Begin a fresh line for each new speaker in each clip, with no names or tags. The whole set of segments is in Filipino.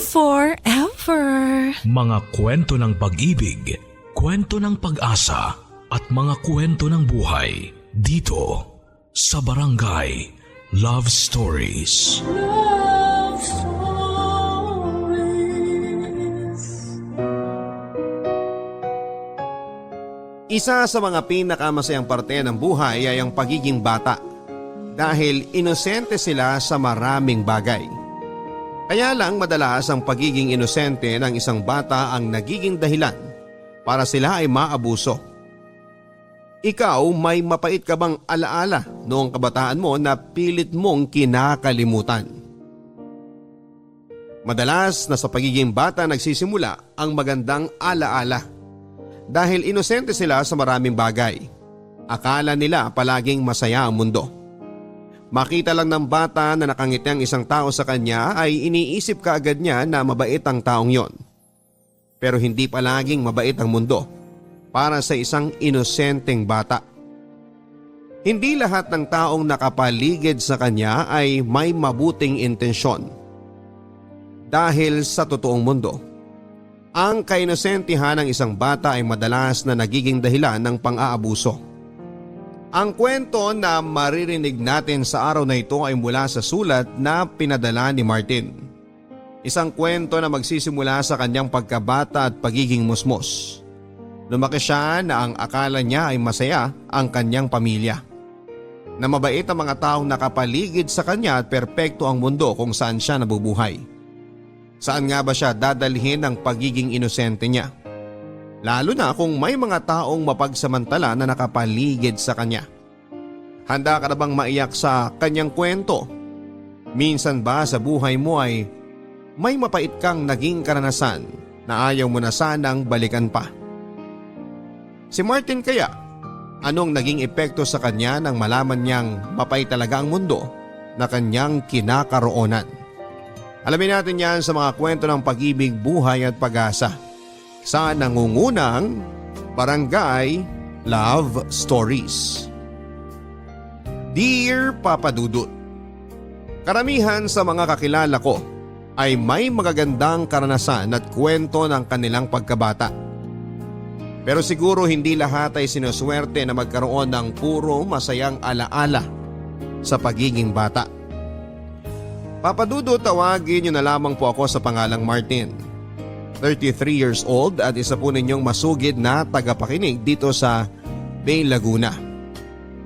Forever.
Mga kwento ng pag-ibig, kwento ng pag-asa, at mga kwento ng buhay dito sa Barangay Love Stories.
Love Stories.
Isa sa mga pinakamasayang parte ng buhay ay ang pagiging bata dahil inosente sila sa maraming bagay. Kaya lang madalas ang pagiging inosente ng isang bata ang nagiging dahilan para sila ay maabuso. Ikaw, may mapait ka bang alaala noong kabataan mo na pilit mong kinakalimutan? Madalas na sa pagiging bata nagsisimula ang magandang alaala dahil inosente sila sa maraming bagay. Akala nila palaging masaya ang mundo. Makita lang ng bata na nakangiti ang isang tao sa kanya ay iniisip kaagad niya na mabait ang taong yon. Pero hindi palaging mabait ang mundo para sa isang inosenteng bata. Hindi lahat ng taong nakapaligid sa kanya ay may mabuting intensyon. Dahil sa totoong mundo, ang kainosentihan ng isang bata ay madalas na nagiging dahilan ng pang-aabuso. Ang kwento na maririnig natin sa araw na ito ay mula sa sulat na pinadala ni Martin. Isang kwento na magsisimula sa kanyang pagkabata at pagiging musmos. Lumaki siya na ang akala niya ay masaya ang kanyang pamilya. Na mabait ang mga taong nakapaligid sa kanya at perpekto ang mundo kung saan siya nabubuhay. Saan nga ba siya dadalhin ang pagiging inosente niya? Lalo na kung may mga taong mapagsamantala na nakapaligid sa kanya. Handa ka na bang maiyak sa kanyang kwento? Minsan ba sa buhay mo ay may mapait kang naging karanasan na ayaw mo na sanang balikan pa? Si Martin kaya, anong naging epekto sa kanya nang malaman niyang mapait talaga ang mundo na kanyang kinakaroonan? Alamin natin yan sa mga kwento ng pag-ibig, buhay at pag-asa sa nangungunang Barangay Love Stories. Dear Papa Dudut, karamihan sa mga kakilala ko ay may magagandang karanasan at kwento ng kanilang pagkabata. Pero siguro hindi lahat ay sinuswerte na magkaroon ng puro masayang alaala sa pagiging bata. Papa Dudut, tawagin niyo na lamang po ako sa pangalang Martin. 33 years old at isa po ninyong masugid na tagapakinig dito sa Bay Laguna.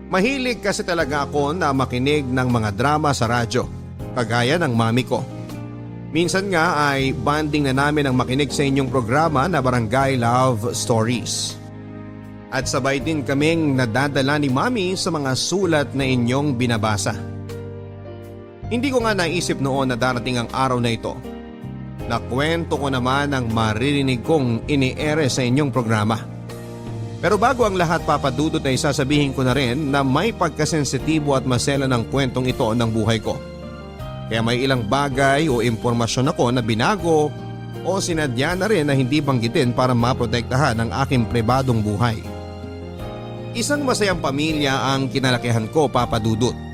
Mahilig kasi talaga ako na makinig ng mga drama sa radyo, kagaya ng mami ko. Minsan nga ay banding na namin ang makinig sa inyong programa na Barangay Love Stories. At sabay din kaming nadadala ni mami sa mga sulat na inyong binabasa. Hindi ko nga naisip noon na darating ang araw na ito. Nakwento ko naman ang maririnig kong ini-ere sa inyong programa. Pero bago ang lahat, Papa Dudut, ay sasabihin ko na rin na may pagkasensitibo at masela ng kwentong ito ng buhay ko. Kaya may ilang bagay o impormasyon ako na binago o sinadya na rin na hindi banggitin para maprotektahan ang aking pribadong buhay. Isang masayang pamilya ang kinalakihan ko, Papa Dudut.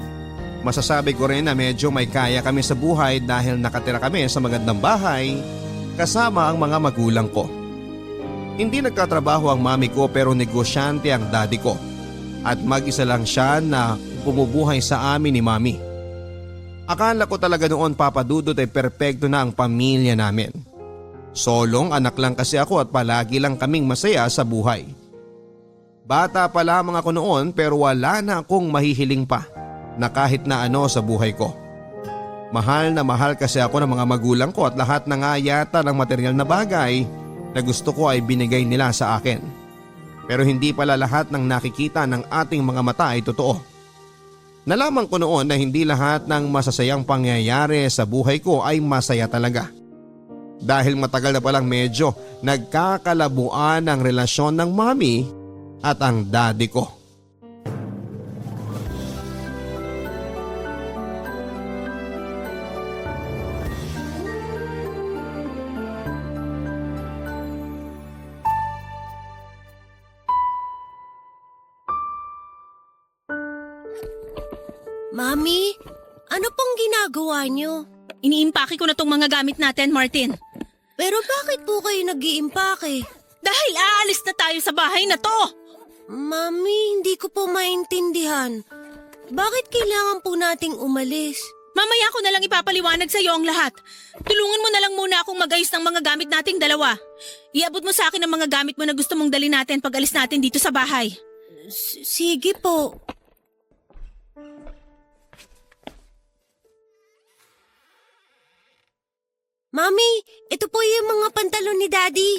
Masasabi ko rin na medyo may kaya kami sa buhay dahil nakatira kami sa magandang bahay kasama ang mga magulang ko. Hindi nagtatrabaho ang mami ko pero negosyante ang daddy ko at mag-isa lang siya na bumubuhay sa amin ni mami. Akala ko talaga noon, Papa Dudut, ay perpekto na ang pamilya namin. Solong anak lang kasi ako at palagi lang kaming masaya sa buhay. Bata pa lamang ako noon pero wala na akong mahihiling pa na kahit na ano sa buhay ko. Mahal na mahal kasi ako ng mga magulang ko at lahat na nga yata ng material na bagay na gusto ko ay binigay nila sa akin. Pero hindi pala lahat ng nakikita ng ating mga mata ay totoo. Nalaman ko noon na hindi lahat ng masasayang pangyayari sa buhay ko ay masaya talaga. Dahil matagal na palang medyo nagkakalabuan ang relasyon ng mami at ang daddy ko.
Mami,
Ano pong ginagawa niyo?
Iniimpake ko na tong mga gamit natin, Martin.
Pero bakit po kayo nag-iimpake?
Dahil aalis na tayo sa bahay na to.
Mami, hindi ko po maintindihan. Bakit kailangan po nating umalis?
Mamaya ko na lang ipapaliwanag sa iyo ang lahat. Tulungan mo na lang muna akong mag-ayos ng mga gamit nating dalawa. Iabot mo sa akin ang mga gamit mo na gusto mong dali natin pag alis natin dito sa bahay.
Sige po. Mami, ito po yung mga pantalon ni Daddy.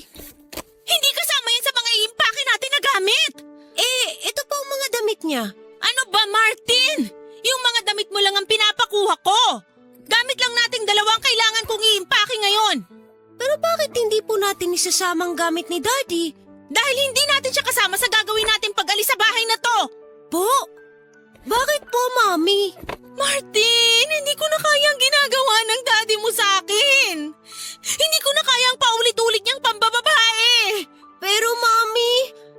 Hindi kasama yan sa mga iimpake natin na gamit.
Ito po ang mga damit niya.
Ano ba, Martin? Yung mga damit mo lang ang pinapakuha ko. Gamit lang nating dalawang kailangan kong iimpake ngayon.
Pero bakit hindi po natin isasamang gamit ni Daddy?
Dahil hindi natin siya kasama sa gagawin natin pag-alis sa bahay na to.
Po? Bakit po, Mami?
Martin, hindi ko na kayang ginagawa ng daddy mo sa akin. Hindi ko na kayang paulit-ulit niyang pambababae.
Pero Mami,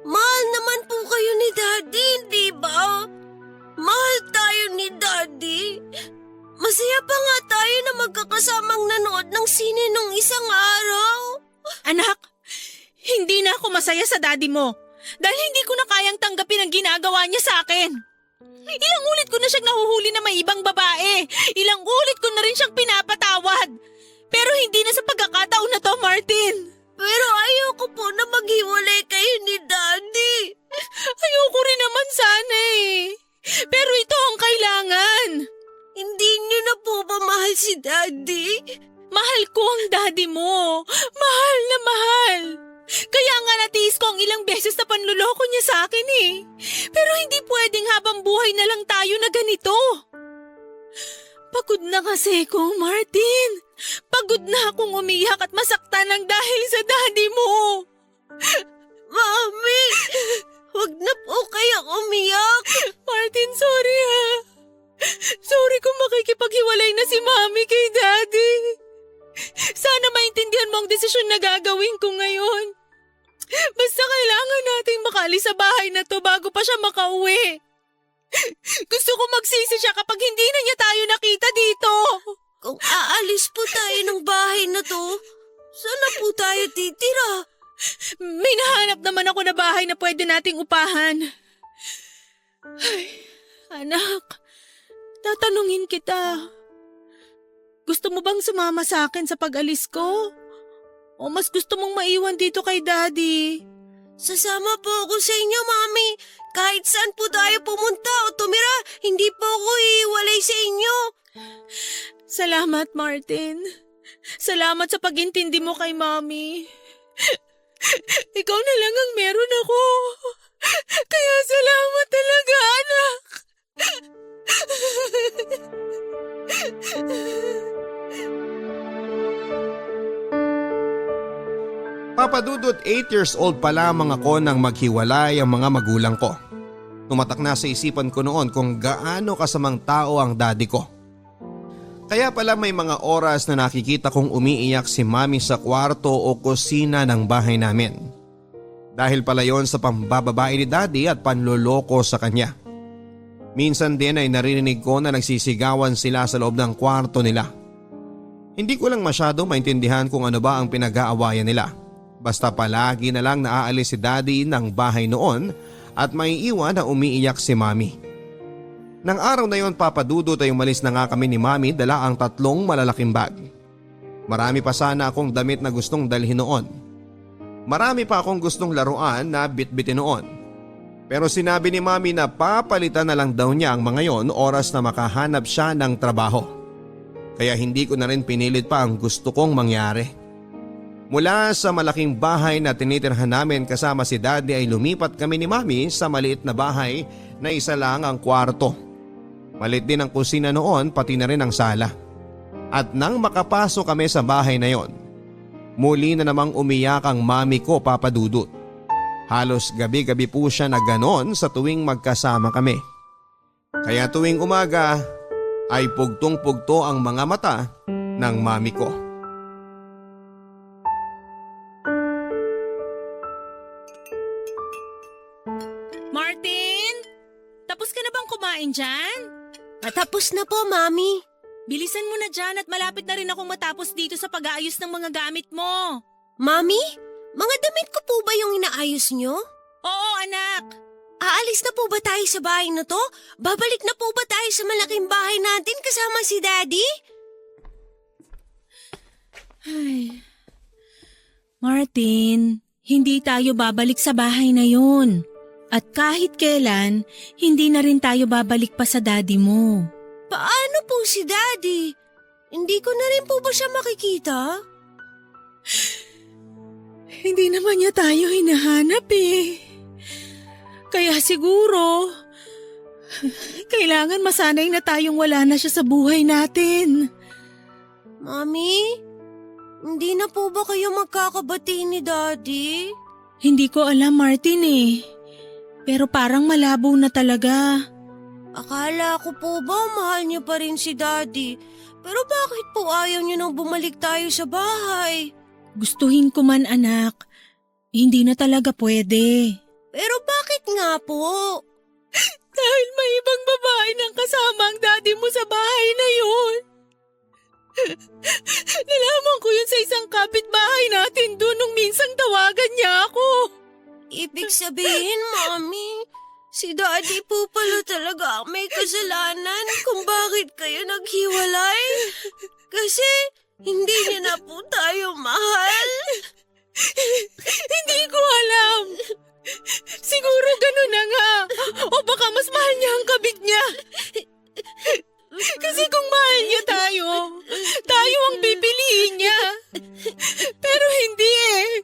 mahal naman po kayo ni Daddy, di ba? Mahal tayo ni Daddy. Masaya pa nga tayo na magkakasamang nanood ng sine nung isang araw.
Anak, hindi na ako masaya sa daddy mo. Dahil hindi ko na kayang tanggapin ang ginagawa niya sa akin. Ilang ulit ko na siyang nahuhuli na may ibang babae. Ilang ulit ko na rin siyang pinapatawad. Pero hindi na sa pagkakataon na to, Martin.
Pero ayoko po na maghiwalay kayo ni Daddy.
Ayoko rin naman sana eh. Pero ito ang kailangan.
Hindi niyo na po ba mahal si Daddy?
Mahal ko ang daddy mo. Mahal na mahal. Kaya nga natiis ko ang ilang beses na panluloko niya sa akin eh. Pero hindi pwedeng habang buhay na lang tayo na ganito. Pagod na kasi ko, Martin. Pagod na akong umiyak at masaktan ng dahil sa daddy mo.
Mami, huwag na po kayong umiyak.
Martin, sorry ha. Sorry kung makikipaghiwalay na si Mami kay Daddy. Sana maintindihan mo ang desisyon na gagawin ko ngayon. Basta kailangan nating makaalis sa bahay na to bago pa siya makauwi. Gusto ko magsisi siya kapag hindi na niya tayo nakita dito.
Kung aalis po tayo ng bahay na to, saan na po tayo titira?
May nahanap naman ako na bahay na pwede nating upahan. Ay, anak, tatanungin kita. Gusto mo bang sumama sa akin sa pag-alis ko? O mas gusto mong maiwan dito kay Daddy?
Sasama po ako sa inyo, Mami. Kahit saan po tayo pumunta o tumira, hindi po ako iiwalay sa inyo.
Salamat, Martin. Salamat sa pag-intindi mo kay Mami. Ikaw na lang ang meron ako. Kaya salamat talaga, anak.
Papadudot 8 years old pa lamang ako nang maghiwalay ang mga magulang ko. Tumatak na sa isipan ko noon kung gaano kasamang tao ang daddy ko. Kaya pala may mga oras na nakikita kong umiiyak si Mami sa kwarto o kusina ng bahay namin. Dahil pala yon sa pambababae ni Daddy at panloloko sa kanya. Minsan din ay naririnig ko na nagsisigawan sila sa loob ng kwarto nila. Hindi ko lang masyado maintindihan kung ano ba ang pinag-aawayan nila. Basta palagi na lang naaalis si Daddy ng bahay noon at may iwan na umiiyak si Mami. Nang araw na yon, Papadudot, ay umalis na nga kami ni Mami dala ang 3 malalaking bag. Marami pa sana akong damit na gustong dalhin noon. Marami pa akong gustong laruan na bitbitin noon. Pero sinabi ni Mami na papalitan na lang daw niya ang mga yon oras na makahanap siya ng trabaho. Kaya hindi ko na rin pinilit pa ang gusto kong mangyari. Mula sa malaking bahay na tinitirhan namin kasama si Daddy ay lumipat kami ni Mami sa maliit na bahay na isa lang ang kwarto. Maliit din ang kusina noon, pati na rin ang sala. At nang makapasok kami sa bahay na yon, muli na namang umiyak ang Mami ko, Papadudot. Halos gabi-gabi po siya na ganon sa tuwing magkasama kami. Kaya tuwing umaga ay pugtong-pugto ang mga mata ng Mami ko.
Martin, tapos ka na bang kumain dyan?
Patapos na po, Mami.
Bilisan mo na dyan at malapit na rin akong matapos dito sa pag-aayos ng mga gamit mo.
Mami, mga damit ko po ba yung inaayos nyo?
Oo, anak.
Aalis na po ba tayo sa bahay na to? Babalik na po ba tayo sa malaking bahay natin kasama si Daddy?
Ay. Martin, hindi tayo babalik sa bahay na yun. At kahit kailan, hindi na rin tayo babalik pa sa daddy mo.
Paano po si Daddy? Hindi ko na rin po ba siya makikita?
Hindi naman niya tayo hinahanap eh. Kaya siguro, kailangan masanay na tayong wala na siya sa buhay natin.
Mami, hindi na po ba kayo magkakabati ni Daddy?
Hindi ko alam, Martin eh. Pero parang malabo na talaga.
Akala ko po ba mahal niyo pa rin si Daddy? Pero bakit po ayaw niyo nang bumalik tayo sa bahay?
Gustuhin ko man anak, hindi na talaga pwede.
Pero bakit nga po?
Dahil may ibang babae nang kasama ang daddy mo sa bahay na yun. Nalaman ko yun sa isang kapitbahay natin doon nung minsang tawagan niya ako.
Ibig sabihin, Mami, si Daddy po pala talaga ang may kasalanan kung bakit kayo naghiwalay. Kasi hindi niya na po tayo mahal.
Hindi ko alam. Siguro ganun na nga. O baka mas mahal niya ang kabit niya. Kasi kung mahal niya tayo ang pipiliin niya. Pero hindi eh.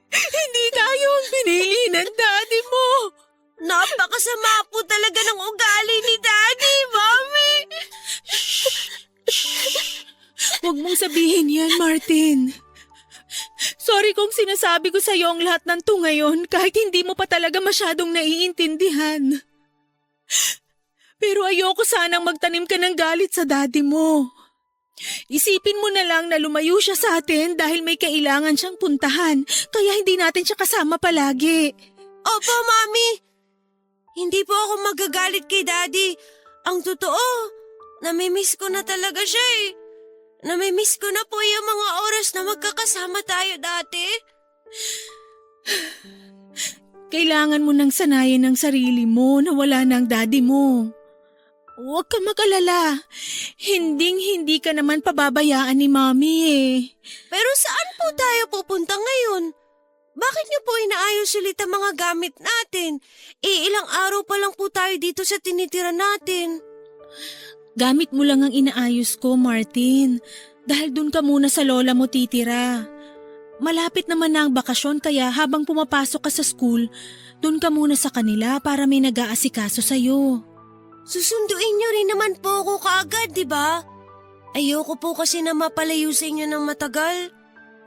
Hindi tayo ang pinili ng daddy mo.
Napakasama po talaga ng ugali ni Daddy, Mami.
Huwag mong sabihin yan, Martin. Sorry kung sinasabi ko sa'yo ang lahat ng to ngayon kahit hindi mo pa talaga masyadong naiintindihan. Pero ayoko sanang magtanim ka ng galit sa daddy mo. Isipin mo na lang na lumayo siya sa atin dahil may kailangan siyang puntahan kaya hindi natin siya kasama palagi.
Opo, Mami. Hindi po ako magagalit kay Daddy. Ang totoo, namimiss ko na talaga siya eh. Namimiss ko na po yung mga oras na magkakasama tayo dati.
Kailangan mo nang sanayin ang sarili mo na wala na ang daddy mo. Huwag ka mag-alala. Hinding-hindi ka naman pababayaan ni Mami eh.
Pero saan po tayo pupunta ngayon? Bakit niyo po inaayos ulit ang mga gamit natin? Ilang araw pa lang po tayo dito sa tinitira natin.
Gamit mo lang ang inaayos ko, Martin. Dahil dun ka muna sa lola mo titira. Malapit naman na ang bakasyon kaya habang pumapasok ka sa school, dun ka muna sa kanila para may nag-aasikaso sa'yo.
Susunduin niyo rin naman po ako kaagad, di ba? Ayoko po kasi na mapalayo sa inyo ng matagal.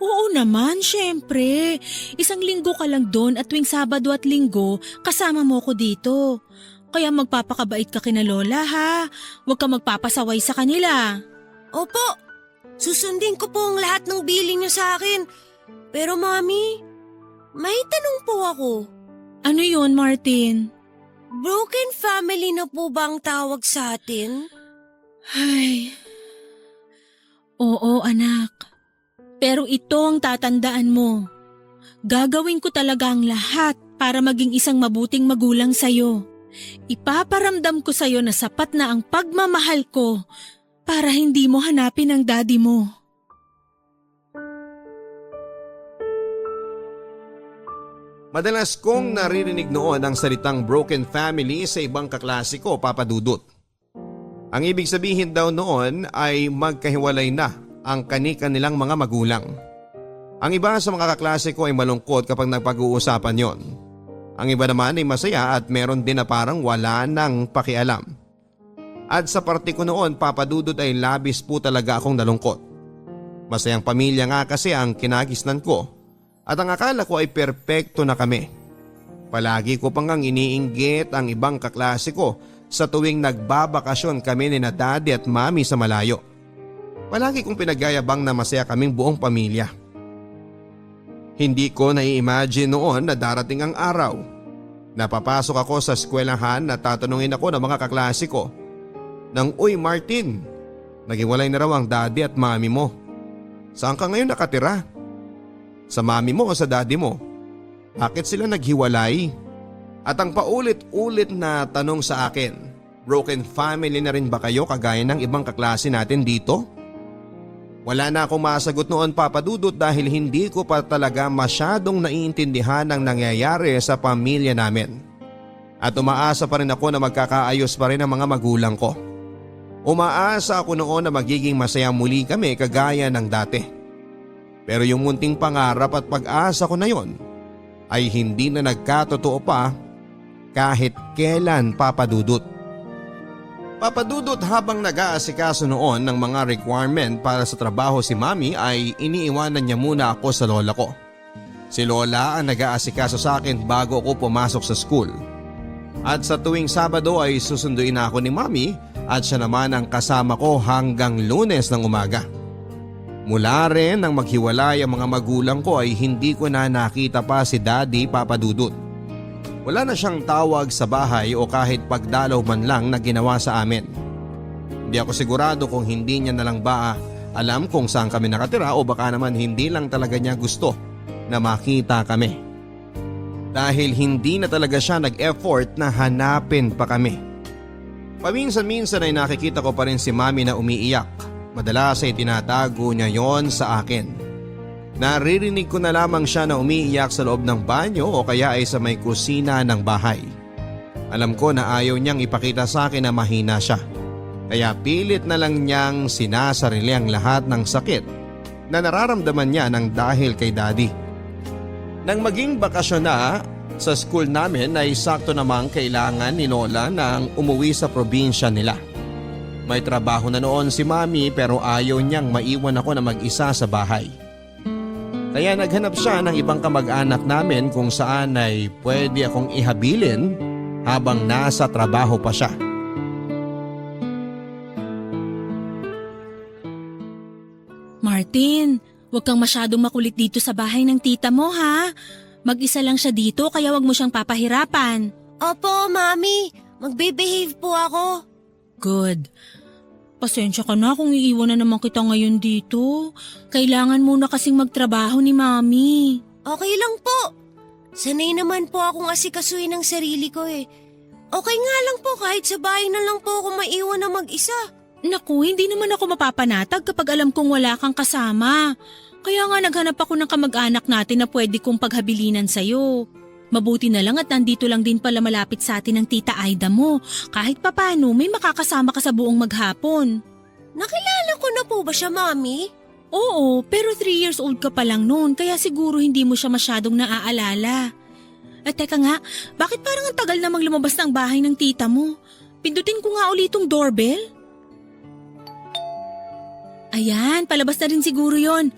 Oo naman, syempre. 1 linggo ka lang doon at tuwing Sabado at Linggo, kasama mo ko dito. Kaya magpapakabait ka kina Lola ha. Huwag ka magpapasaway sa kanila.
Opo, susundin ko po ang lahat ng bilin niyo sa akin. Pero Mami, may tanong po ako.
Ano yun, Martin?
Broken family na po ba ang tawag sa atin?
Ay, oo anak. Pero ito ang tatandaan mo. Gagawin ko talaga ang lahat para maging isang mabuting magulang sa'yo. Ipaparamdam ko sa'yo na sapat na ang pagmamahal ko para hindi mo hanapin ang daddy mo.
Madalas kong naririnig noon ang salitang broken family sa ibang kaklase ko, Papa Dudut. Ang ibig sabihin daw noon ay magkahiwalay na ang kani-kanilang mga magulang. Ang iba sa mga kaklase ko ay malungkot kapag nagpag-uusapan yon. Ang iba naman ay masaya at meron din na parang wala nang pakialam. At sa parte ko noon, Papa Dudut, ay labis po talaga akong nalungkot. Masayang pamilya nga kasi ang kinagisnan ko at ang akala ko ay perpekto na kami. Palagi ko pang iniinggit ang ibang kaklase ko sa tuwing nagbabakasyon kami ni na Daddy at Mami sa malayo. Palagi kong pinagyayabang na masaya kaming buong pamilya. Hindi ko nai-imagine noon na darating ang araw. Napapasok ako sa eskwelahan at tatanungin ako ng mga kaklase ko Nang, "Uy Martin, naghiwalay na raw ang daddy at mami mo. Saan ka ngayon nakatira? Sa mami mo o sa daddy mo? Bakit sila naghiwalay?" At ang paulit-ulit na tanong sa akin, broken family na rin ba kayo kagaya ng ibang kaklase natin dito? Wala na akong masagot noon, Papa Dudut, dahil hindi ko pa talaga masyadong naiintindihan ang nangyayari sa pamilya namin. At umaasa pa rin ako na magkakaayos pa rin ang mga magulang ko. Umaasa ako noon na magiging masaya muli kami kagaya ng dati. Pero yung munting pangarap at pag-asa ko na yon ay hindi na nagkatotoo pa kahit kailan, Papa Dudut. Papa Dudut, habang nag-aasikaso noon ng mga requirement para sa trabaho si Mami ay iniiwanan niya muna ako sa lola ko. Si Lola ang nag-aasikaso sa akin bago ako pumasok sa school. At sa tuwing Sabado ay susunduin ako ni Mami at siya naman ang kasama ko hanggang Lunes ng umaga. Mula rin nang maghiwalay ang mga magulang ko ay hindi ko na nakita pa si Daddy, Papa Dudut. Wala na siyang tawag sa bahay o kahit pagdalaw man lang na ginawa sa amin. Hindi ako sigurado kung hindi niya na lang ba alam kung saan kami nakatira o baka naman hindi lang talaga niya gusto na makita kami. Dahil hindi na talaga siya nag-effort na hanapin pa kami. Paminsan-minsan ay nakikita ko pa rin si Mami na umiiyak. Madalas ay tinatago niya yon sa akin. Naririnig ko na lamang siya na umiiyak sa loob ng banyo o kaya ay sa may kusina ng bahay. Alam ko na ayaw niyang ipakita sa akin na mahina siya. Kaya pilit na lang niyang sinasarili ang lahat ng sakit na nararamdaman niya nang dahil kay Daddy. Nang maging bakasyon na sa school namin ay sakto namang kailangan ni Lola nang umuwi sa probinsya nila. May trabaho na noon si Mami pero ayaw niyang maiwan ako na mag-isa sa bahay. Kaya naghanap siya ng ibang kamag-anak namin kung saan ay pwede akong ihabilin habang nasa trabaho pa siya.
Martin, huwag kang masyadong makulit dito sa bahay ng tita mo ha. Mag-isa lang siya dito kaya huwag mo siyang papahirapan.
Opo, Mami. Magbe-behave po ako.
Good. Pasensya ka na kung iiwan na naman kita ngayon dito. Kailangan muna kasing magtrabaho ni Mami.
Okay lang po. Sanay naman po akong asikasuhin ng sarili ko eh. Okay nga lang po kahit sa bahay na lang po ako maiwan na mag-isa.
Naku, hindi naman ako mapapanatag kapag alam kong wala kang kasama. Kaya nga naghanap ako ng kamag-anak natin na pwede kong paghabilinan sa'yo. Mabuti na lang at nandito lang din pala malapit sa atin ang tita Aida mo. Kahit papano may makakasama ka sa buong maghapon.
Nakilala ko na po ba siya, Mami?
Oo, pero 3 years old ka pa lang noon kaya siguro hindi mo siya masyadong naaalala. At teka nga, bakit parang ang tagal namang lumabas ng bahay ng tita mo? Pindutin ko nga ulit itong doorbell. Ayan, palabas na rin siguro yon.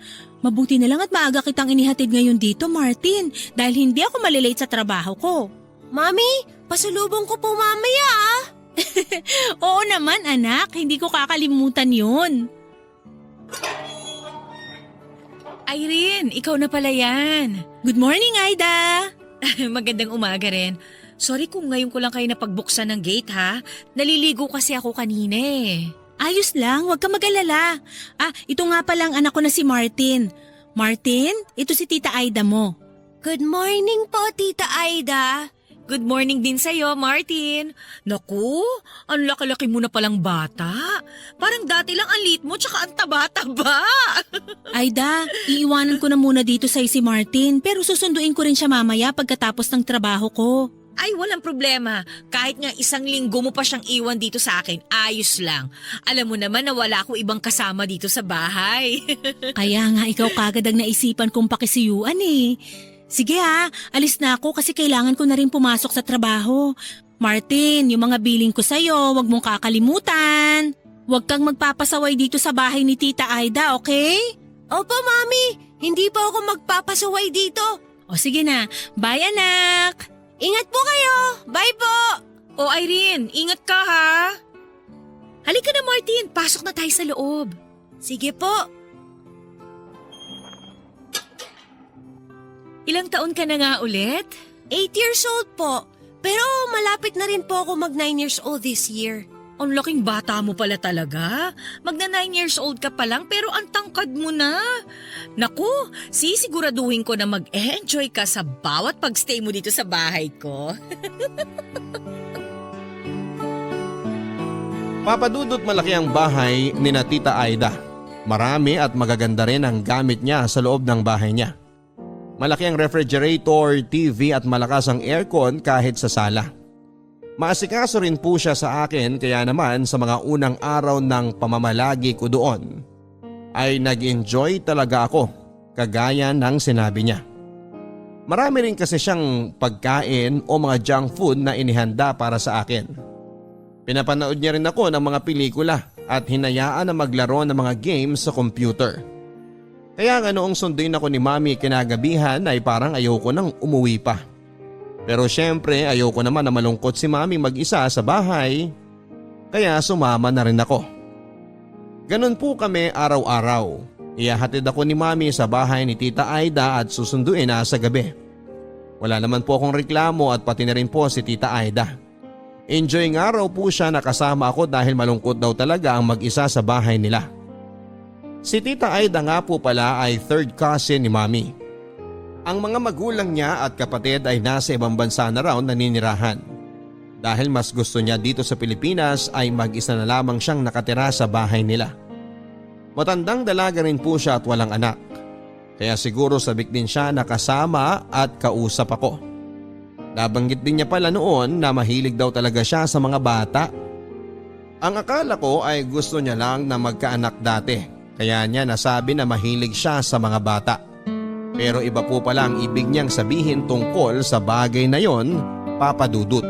Mabuti na lang at maaga kitang inihatid ngayon dito, Martin, dahil hindi ako malilate sa trabaho ko.
Mami, pasulubong ko po mamaya ah.
Oo naman anak, hindi ko kakalimutan yun.
Irene, ikaw na pala yan.
Good morning, Aida!
Magandang umaga rin. Sorry kung ngayon ko lang kayo napagbuksan ng gate ha. Naliligo kasi ako kanina eh.
Ayos lang, huwag ka mag-alala. Ito nga palang anak ko na si Martin. Martin, ito si Tita Aida mo.
Good morning po, Tita Aida.
Good morning din sa'yo, Martin. Naku, ang laki-laki mo na palang bata. Parang dati lang ang liit mo tsaka ang taba-taba.
Aida, iiwanan ko na muna dito sa si Martin pero susunduin ko rin siya mamaya pagkatapos ng trabaho ko.
Ay, walang problema. Kahit nga 1 linggo mo pa siyang iwan dito sa akin, ayos lang. Alam mo naman na wala akong ibang kasama dito sa bahay.
Kaya nga ikaw kagad ang naisipan kong pakisiyuan eh. Sige alis na ako kasi kailangan ko na rin pumasok sa trabaho. Martin, yung mga billing ko sa'yo, wag mong kakalimutan. Huwag kang magpapasaway dito sa bahay ni Tita Aida, okay?
Opo, Mami. Hindi po ako magpapasaway dito.
O sige na, bye anak!
Ingat po kayo. Bye po.
O Irene, ingat ka ha. Halika na Martin, pasok na tayo sa loob.
Sige po.
Ilang taon ka na nga ulit?
8 years old po. Pero malapit na rin po ako mag 9 years old this year.
Ang laking bata mo pala talaga. Magna 9 years old ka pa lang pero ang tangkad mo na. Naku, sisiguraduhin ko na mag-enjoy ka sa bawat pagstay mo dito sa bahay ko.
Papadudot malaki ang bahay ni na Tita Aida. Marami at magaganda rin ang gamit niya sa loob ng bahay niya. Malaki ang refrigerator, TV at malakas ang aircon kahit sa sala. Maasikaso rin po siya sa akin kaya naman sa mga unang araw ng pamamalagi ko doon ay nag-enjoy talaga ako kagaya ng sinabi niya. Marami rin kasi siyang pagkain o mga junk food na inihanda para sa akin. Pinapanood niya rin ako ng mga pelikula at hinayaan na maglaro ng mga games sa computer. Kaya nga noong sunduin ako ni Mami kinagabihan ay parang ayoko nang umuwi pa. Pero syempre ayoko naman na malungkot si Mami mag-isa sa bahay, kaya sumama na rin ako. Ganun po kami araw-araw. Ihahatid ako ni Mami sa bahay ni Tita Aida at susunduin na sa gabi. Wala naman po akong reklamo at pati na rin po si Tita Aida. Enjoy nga raw po siya na kasama ako dahil malungkot daw talaga ang mag-isa sa bahay nila. Si Tita Aida nga po pala ay third cousin ni Mami. Ang mga magulang niya at kapatid ay nasa ibang bansa na raw naninirahan. Dahil mas gusto niya dito sa Pilipinas ay mag-isa na lamang siyang nakatira sa bahay nila. Matandang dalaga rin po siya at walang anak. Kaya siguro sabik din siya na kasama at kausap ako. Nabanggit din niya pala noon na mahilig daw talaga siya sa mga bata. Ang akala ko ay gusto niya lang na magkaanak dati. Kaya niya nasabi na mahilig siya sa mga bata. Pero iba po pala ang ibig niyang sabihin tungkol sa bagay na yon, Papa Dudut.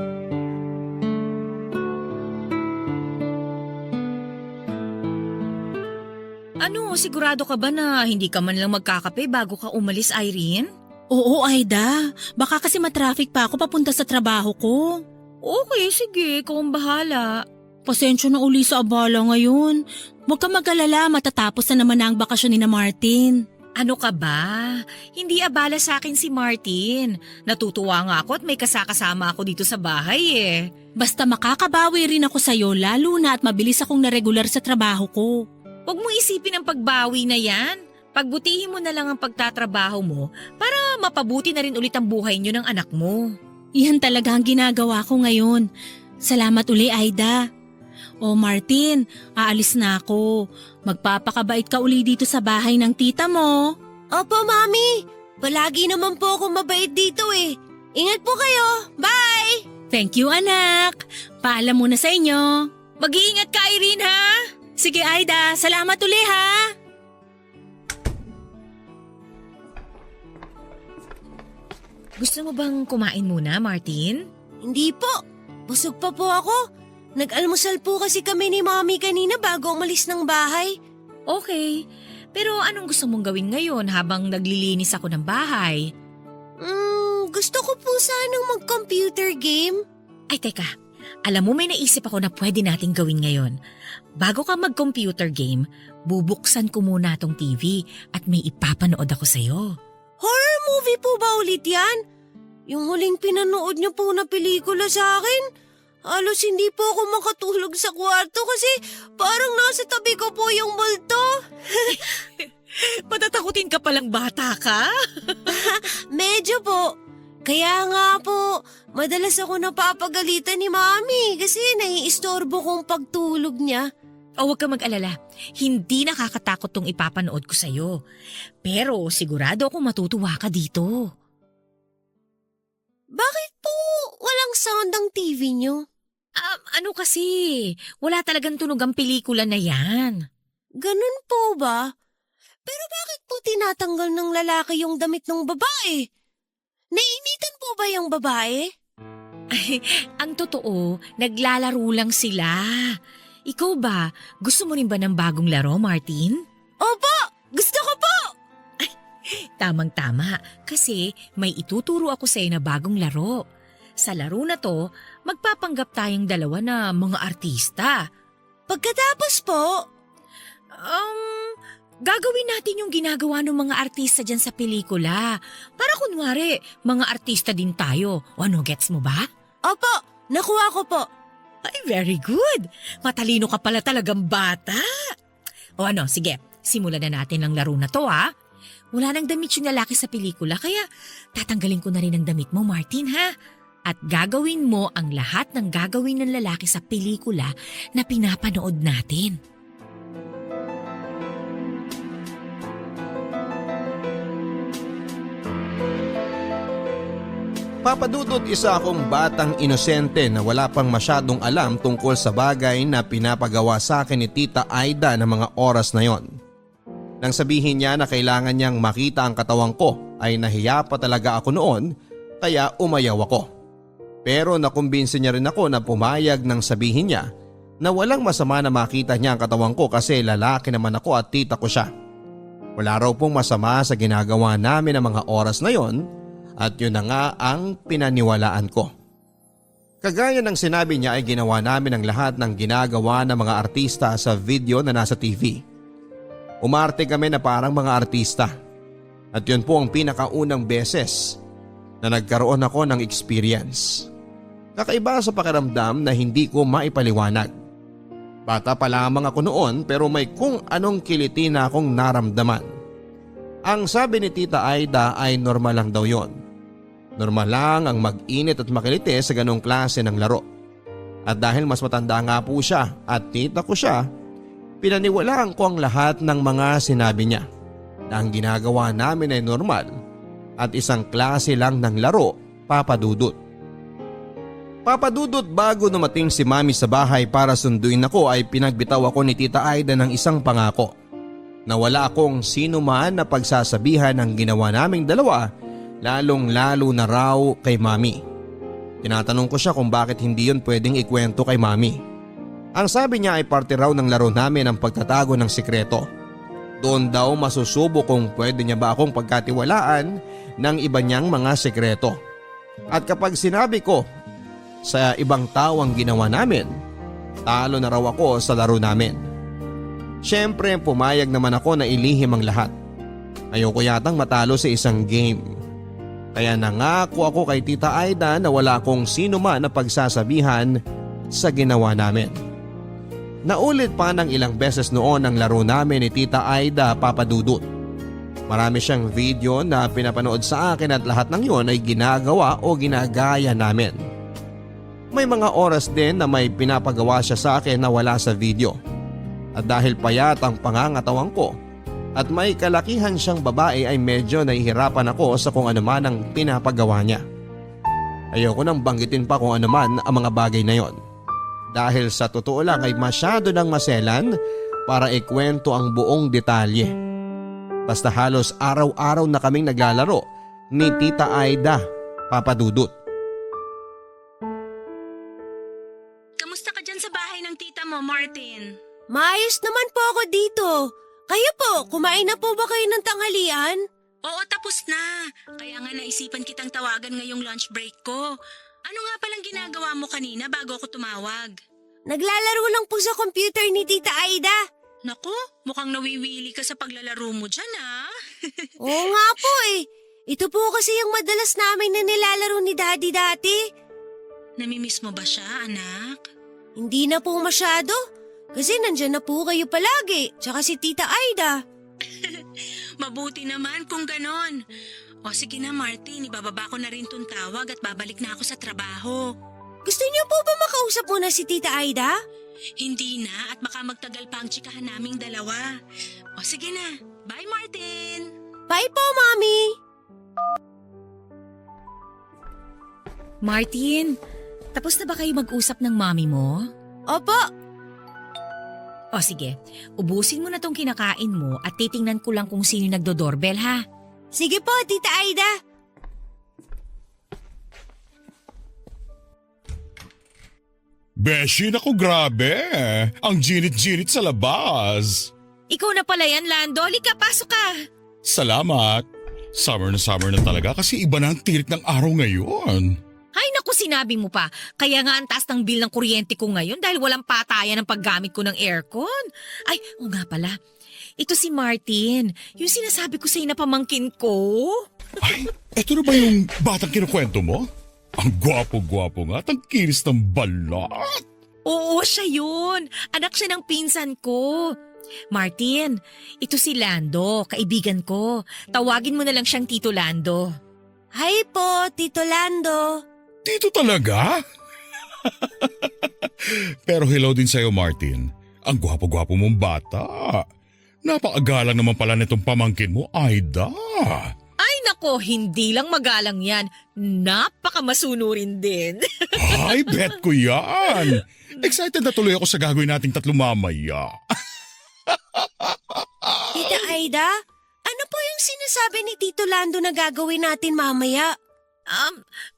Ano, sigurado ka ba na hindi ka man lang magkakape bago ka umalis, Irene?
Oo, Aida. Baka kasi matraffic pa ako papunta sa trabaho ko.
Okay, sige, ikaw ang bahala.
Pasensya na uli sa abala ngayon. Huwag ka mag-alala, matatapos na naman na ang bakasyon ni na Martin.
Ano ka ba? Hindi abala sa akin si Martin. Natutuwa nga ako at may kasakasama ako dito sa bahay eh.
Basta makakabawi rin ako sa'yo lalo na at mabilis akong naregular sa trabaho ko.
Huwag mo isipin ang pagbawi na yan. Pagbutihin mo na lang ang pagtatrabaho mo para mapabuti na rin ulit ang buhay niyo ng anak mo.
Iyan talaga ang ginagawa ko ngayon. Salamat uli, Aida. O Martin, aalis na ako. Magpapakabait ka uli dito sa bahay ng tita mo.
Opo, Mami. Palagi naman po ako mabait dito eh. Ingat po kayo. Bye!
Thank you, anak. Paalam muna sa inyo.
Mag-iingat ka, Irene, ha?
Sige, Aida. Salamat uli, ha?
Gusto mo bang kumain muna, Martin?
Hindi po. Busog pa po ako. Nag-almusal po kasi kami ni Mami kanina bago umalis ng bahay.
Okay, pero anong gusto mong gawin ngayon habang naglilinis ako ng bahay?
Gusto ko po sanang mag-computer game.
Ay teka, alam mo may naisip ako na pwede nating gawin ngayon. Bago ka mag-computer game, bubuksan ko muna tong TV at may ipapanood ako sa'yo.
Horror movie po ba ulit yan? Yung huling pinanood niyo po na pelikula sa akin? Halos hindi po ako makatulog sa kwarto kasi parang nasa tabi ko po yung multo.
Patatakutin ka palang bata ka?
Medyo po. Kaya nga po, madalas ako napapagalitan ni Mami kasi naiistorbo kong pagtulog niya.
O huwag ka mag-alala, hindi nakakatakot tong ipapanood ko sa'yo. Pero sigurado akong matutuwa ka dito.
Bakit po walang sound ang TV niyo?
Ano kasi, wala talagang tunog ang pelikula na yan.
Ganun po ba? Pero bakit po tinatanggal ng lalaki yung damit ng babae? Nainitan po ba yung babae?
Ay, ang totoo, naglalaro lang sila. Ikaw ba, gusto mo rin ba ng bagong laro, Martin?
Opo! Gusto ko po!
Tamang-tama, kasi may ituturo ako sa'yo na bagong laro. Sa laro na to, magpapanggap tayong dalawa na mga artista.
Pagkatapos po,
gagawin natin yung ginagawa ng mga artista dyan sa pelikula. Para kunwari, mga artista din tayo. O ano, gets mo ba?
opo, nakuha ko po.
Ay, very good. Matalino ka pala talagang bata. O ano, sige, simulan na natin ang laro na to ha. Wala nang damit yung lalaki sa pelikula kaya tatanggalin ko na rin ang damit mo, Martin ha. At gagawin mo ang lahat ng gagawin ng lalaki sa pelikula na pinapanood natin.
Papadudot, isa akong batang inosente na wala pang masyadong alam tungkol sa bagay na pinapagawa sa akin ni Tita Aida ng mga oras na yon. Nang sabihin niya na kailangan niyang makita ang katawan ko ay nahiya pa talaga ako noon kaya umayaw ako. Pero nakumbinsi niya rin ako na pumayag nang sabihin niya na walang masama na makita niya ang katawan ko kasi lalaki naman ako at tita ko siya. Wala raw pong masama sa ginagawa namin ng mga oras na yon. At yun na nga ang pinaniwalaan ko. Kagaya ng sinabi niya ay ginawa namin ang lahat ng ginagawa ng mga artista sa video na nasa TV. Umarte kami na parang mga artista. At yun po ang pinakaunang beses na nagkaroon ako ng experience. Kakaiba sa pakiramdam na hindi ko maipaliwanag. Bata pa lamang ako noon pero may kung anong kiliti na akong naramdaman. Ang sabi ni Tita Aida ay normal lang daw yon. Normal lang ang mag-init at makiliti sa ganong klase ng laro. At dahil mas matanda nga po siya at tita ko siya, pinaniwalaan ko ang lahat ng mga sinabi niya na ang ginagawa namin ay normal at isang klase lang ng laro, Papadudot. Papadudot, bago dumating si Mami sa bahay para sunduin ako ay pinagbitaw ako ni Tita Aida ng isang pangako na wala akong sino man na pagsasabihan ng ginawa naming dalawa, lalong lalo na raw kay Mami. Tinatanong ko siya kung bakit hindi yun pwedeng ikwento kay Mami. Ang sabi niya ay parte raw ng laro namin ang pagtatago ng sikreto. Doon daw masusubo kung pwede niya ba akong pagkatiwalaan ng iba niyang mga sikreto. At kapag sinabi ko sa ibang tao ang ginawa namin, talo na raw ako sa laro namin. Siyempre pumayag naman ako na ilihim ang lahat. Ayoko yatang matalo sa isang game. Kaya nangako ako kay Tita Aida na wala akong sino man na pagsasabihan sa ginawa namin. Naulit pa ng ilang beses noon ang laro namin ni Tita Aida, Papadudot. Marami siyang video na pinapanood sa akin at lahat ng yon ay ginagawa o ginagaya namin. May mga oras din na may pinapagawa siya sa akin na wala sa video. At dahil payat ang pangangatawan ko at may kalakihan siyang babae ay medyo nahihirapan ako sa kung ano man ang pinapagawa niya. Ayoko nang banggitin pa kung ano man ang mga bagay na yon. Dahil sa totoo lang ay masyado nang maselan para ikwento ang buong detalye. Basta halos araw-araw na kaming naglalaro ni Tita Aida, Papadudot.
Kamusta ka dyan sa bahay ng tita mo, Martin?
Maayos naman po ako dito. Kayo po, kumain na po ba kayo ng tanghalian?
Oo, tapos na. Kaya nga naisipan kitang tawagan ngayong lunch break ko. Ano nga palang ginagawa mo kanina bago ako tumawag?
Naglalaro lang po sa computer ni Tita Aida.
Naku, mukhang nawiwili ka sa paglalaro mo dyan
Oo nga po eh. Ito po kasi yung madalas namin na nilalaro ni Daddy dati.
Namimiss mo ba siya, anak?
Hindi na po masyado. Kasi nandyan na po kayo palagi, tsaka si Tita Aida.
Mabuti naman kung ganon. O sige na, Martin, ibababa ko na rin tong tawag at babalik na ako sa trabaho.
Gusto niyo po ba makausap muna si Tita Aida?
Hindi na at baka magtagal pa ang tsikahan naming dalawa. O sige na, bye Martin!
Bye po, Mami!
Martin, tapos na ba kayo mag-usap ng mami mo?
Opo.
O sige, ubusin mo na tong kinakain mo at titingnan ko lang kung sino nagdo-doorbell ha.
Sige po, Tita Aida.
Beshi, naku grabe. Ang ginit-ginit sa labas.
Ikaw na pala yan, Lando. Halika, pasok ka.
Salamat. Summer na talaga kasi iba na ang tirik ng araw ngayon.
Ay naku, sinabi mo pa. Kaya nga ang taas ng bill ng kuryente ko ngayon dahil walang patayan ng paggamit ko ng aircon. Ay, o nga pala. Ito si Martin, yung sinasabi ko sa'yo na pamangkin ko.
Ay, eto na ba yung batang kinukwento mo? Ang gwapo-gwapo nga at ang kinis ng balat.
Oo, siya yun. Anak siya ng pinsan ko. Martin, ito si Lando, kaibigan ko. Tawagin mo na lang siyang Tito Lando.
Hi po, Tito Lando.
Dito talaga? Pero hello din sa'yo, Martin. Ang gwapo-gwapo mong bata. Napakagalang naman pala nitong pamangkin mo, Aida.
Ay nako, hindi lang magalang yan. Napakamasunurin din.
Ay, bet ko yan. Excited na tuloy ako sa gagawin nating tatlo mamaya.
Tita Aida, ano po yung sinasabi ni Tito Lando na gagawin natin mamaya?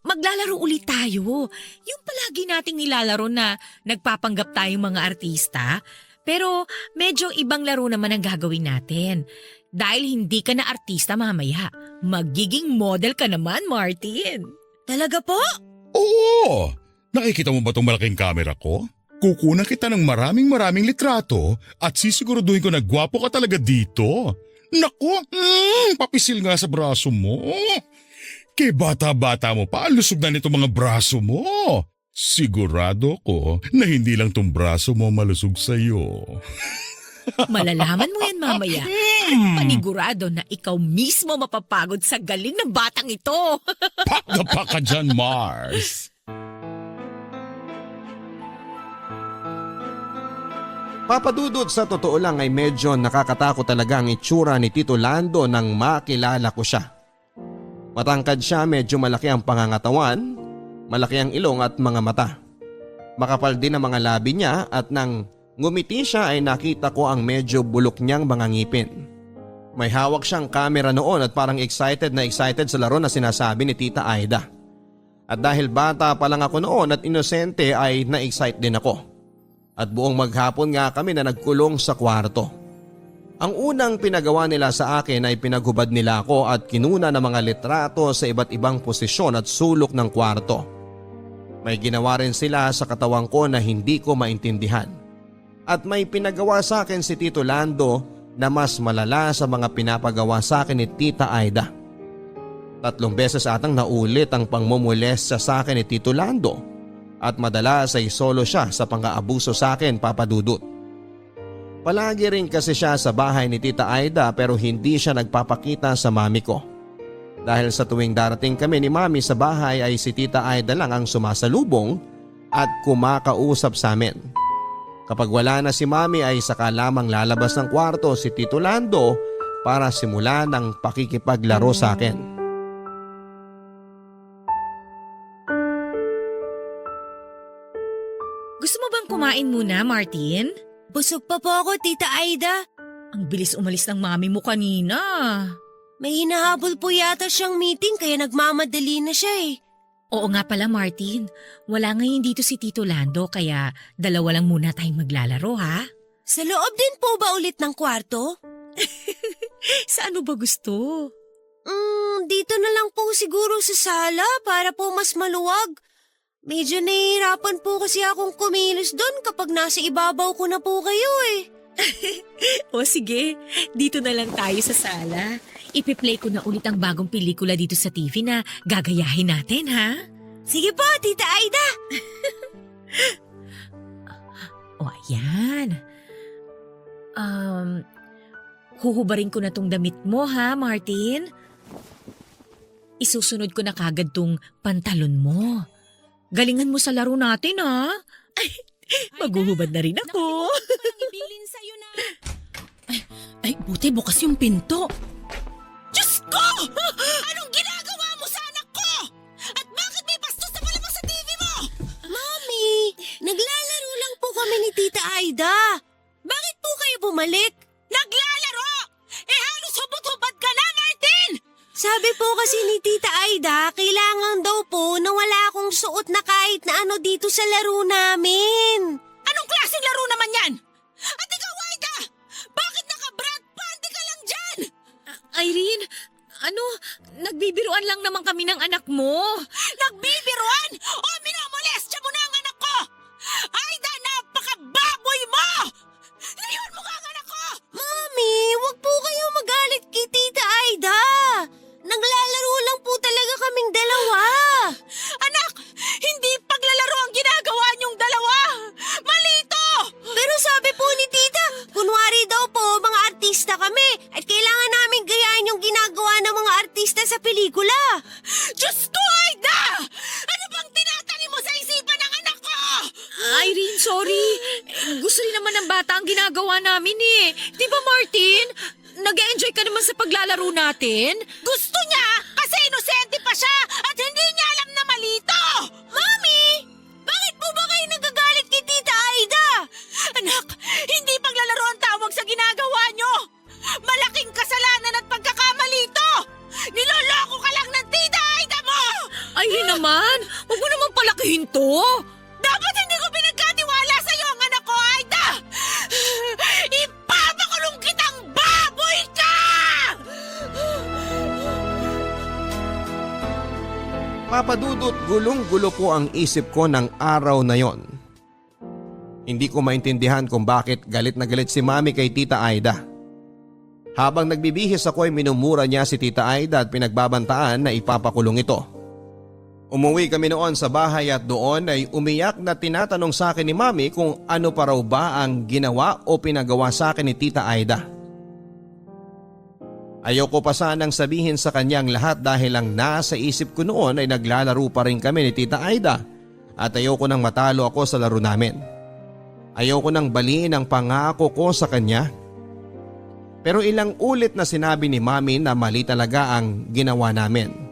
Maglalaro ulit tayo. Yung palagi nating nilalaro na nagpapanggap tayong mga artista. Pero medyo ibang laro naman ang gagawin natin. Dahil hindi ka na artista mamaya, magiging model ka naman, Martin.
Talaga po?
Oo! Nakikita mo ba itong malaking camera ko? Kukunan kita ng maraming litrato at sisiguraduhin ko na gwapo ka talaga dito. Naku, papisil nga sa braso mo. Kay bata-bata mo pa, lusog na nito mga braso mo. Sigurado ko na hindi lang tong braso mo malusog sa'yo.
Malalaman mo yan mamaya. At panigurado na ikaw mismo mapapagod sa galing ng batang ito.
Pak na pak ka dyan, Mars.
Papadudod, sa totoo lang ay medyo nakakatakot talaga ang itsura ni Tito Lando nang makilala ko siya. Matangkad siya, medyo malaki ang pangangatawan, malaki ang ilong at mga mata. Makapal din ang mga labi niya at nang ngumiti siya ay nakita ko ang medyo bulok niyang mga ngipin. May hawak siyang camera noon at parang excited na excited sa laro na sinasabi ni Tita Aida. At dahil bata pa lang ako noon at inosente ay na-excite din ako. At buong maghapon nga kami na nagkulong sa kwarto. Ang unang pinagawa nila sa akin ay pinaghubad nila ako at kinuna ng mga litrato sa iba't ibang posisyon at sulok ng kwarto. May ginawa rin sila sa katawan ko na hindi ko maintindihan. At may pinagawa sa akin si Tito Lando na mas malala sa mga pinapagawa sa akin ni Tita Aida. 3 beses atang naulit ang pangmumulestya sa akin ni Tito Lando at madalas ay solo siya sa pang-aabuso sa akin, Papa Dudut. Palagi rin kasi siya sa bahay ni Tita Aida pero hindi siya nagpapakita sa mami ko. Dahil sa tuwing darating kami ni mami sa bahay ay si Tita Aida lang ang sumasalubong at kumakausap sa amin. Kapag wala na si mami ay saka lamang lalabas ng kwarto si Tito Lando para simulan ang pakikipaglaro sa akin.
Gusto mo bang kumain muna, Martin?
Busog pa po ako, Tita Aida.
Ang bilis umalis ng mami mo kanina.
May hinahabol po yata siyang meeting kaya nagmamadali na siya eh.
Oo nga pala, Martin. Wala ngayon dito si Tito Lando kaya dalawa lang muna tayong maglalaro, ha?
Sa loob din po ba ulit ng kwarto?
Sa ano ba gusto?
Dito na lang po siguro sa sala para po mas maluwag. Medyo nahihirapan po kasi akong kumilos doon kapag nasa ibabaw ko na po kayo eh.
O sige, dito na lang tayo sa sala. Ipi-play ko na ulit ang bagong pelikula dito sa TV na gagayahin natin, ha?
Sige po, Tita Aida.
O ayan. Huhubarin ko na tong damit mo, ha, Martin? Isusunod ko na kagad tong pantalon mo. Galingan mo sa laro natin, ha? Ay, maghuhubad na rin ako.
Ay, buti bukas yung pinto.
Diyos ko! Anong ginagawa mo sa anak ko? At bakit may bastos na palabas sa TV mo?
Mami, naglalaro lang po kami ni Tita Aida. Bakit po kayo bumalik?
Naglalaro! Eh halos hubot-hubad ka na, Martin!
Sabi po kasi ni Tita Aida, kailangan daw po na wala akong suot na kahit na ano dito sa laro namin.
Anong klaseng laro naman yan? At ikaw, Aida! Bakit naka-brat panty ka lang dyan? Irene, nagbibiruan lang naman kami ng anak mo. Nagbibiruan? O minamolestya mo na ang anak ko? Aida, napaka-baboy mo! Layuan mo ka ang anak ko!
Mami, wag po kayo magalit kay Tita Aida. Naglalaro lang po talaga kaming dalawa.
Anak, hindi paglalaro ang ginagawa niyong dalawa. pagkabata ang ginagawa namin eh. Di ba Martin? Nag-enjoy ka naman sa paglalaro natin?
Gusto niya kasi inosente pa siya at hindi niya alam na mali ito! Mami! Bakit po ba kayo nagagalit kay Tita Aida? Anak, hindi paglalaro ang tawag sa ginagawa niyo! Malaking kasalanan at pagkakamali ito! Niloloko ka lang ng Tita Aida mo!
Ay naman, huwag mo naman palakihin to.
Dapat hindi ko pinagkatiwala sa iyo ang anak ko, Aida! Ipapakulong kitang baboy ka!
Papadudot, gulong-gulo po ang isip ko ng araw na yon. Hindi ko maintindihan kung bakit galit na galit si Mami kay Tita Aida. Habang nagbibihis ako ay minumura niya si Tita Aida at pinagbabantaan na ipapakulong ito. Umuwi kami noon sa bahay at doon ay umiyak na tinatanong sa akin ni Mami kung ano pa raw ba ang ginawa o pinagawa sa akin ni Tita Aida. Ayoko pa sanang sabihin sa kanya ang lahat dahil ang nasa isip ko noon ay naglalaro pa rin kami ni Tita Aida at ayoko nang matalo ako sa laro namin. Ayoko nang baliin ang pangako ko sa kanya. Pero ilang ulit na sinabi ni Mami na mali talaga ang ginawa namin.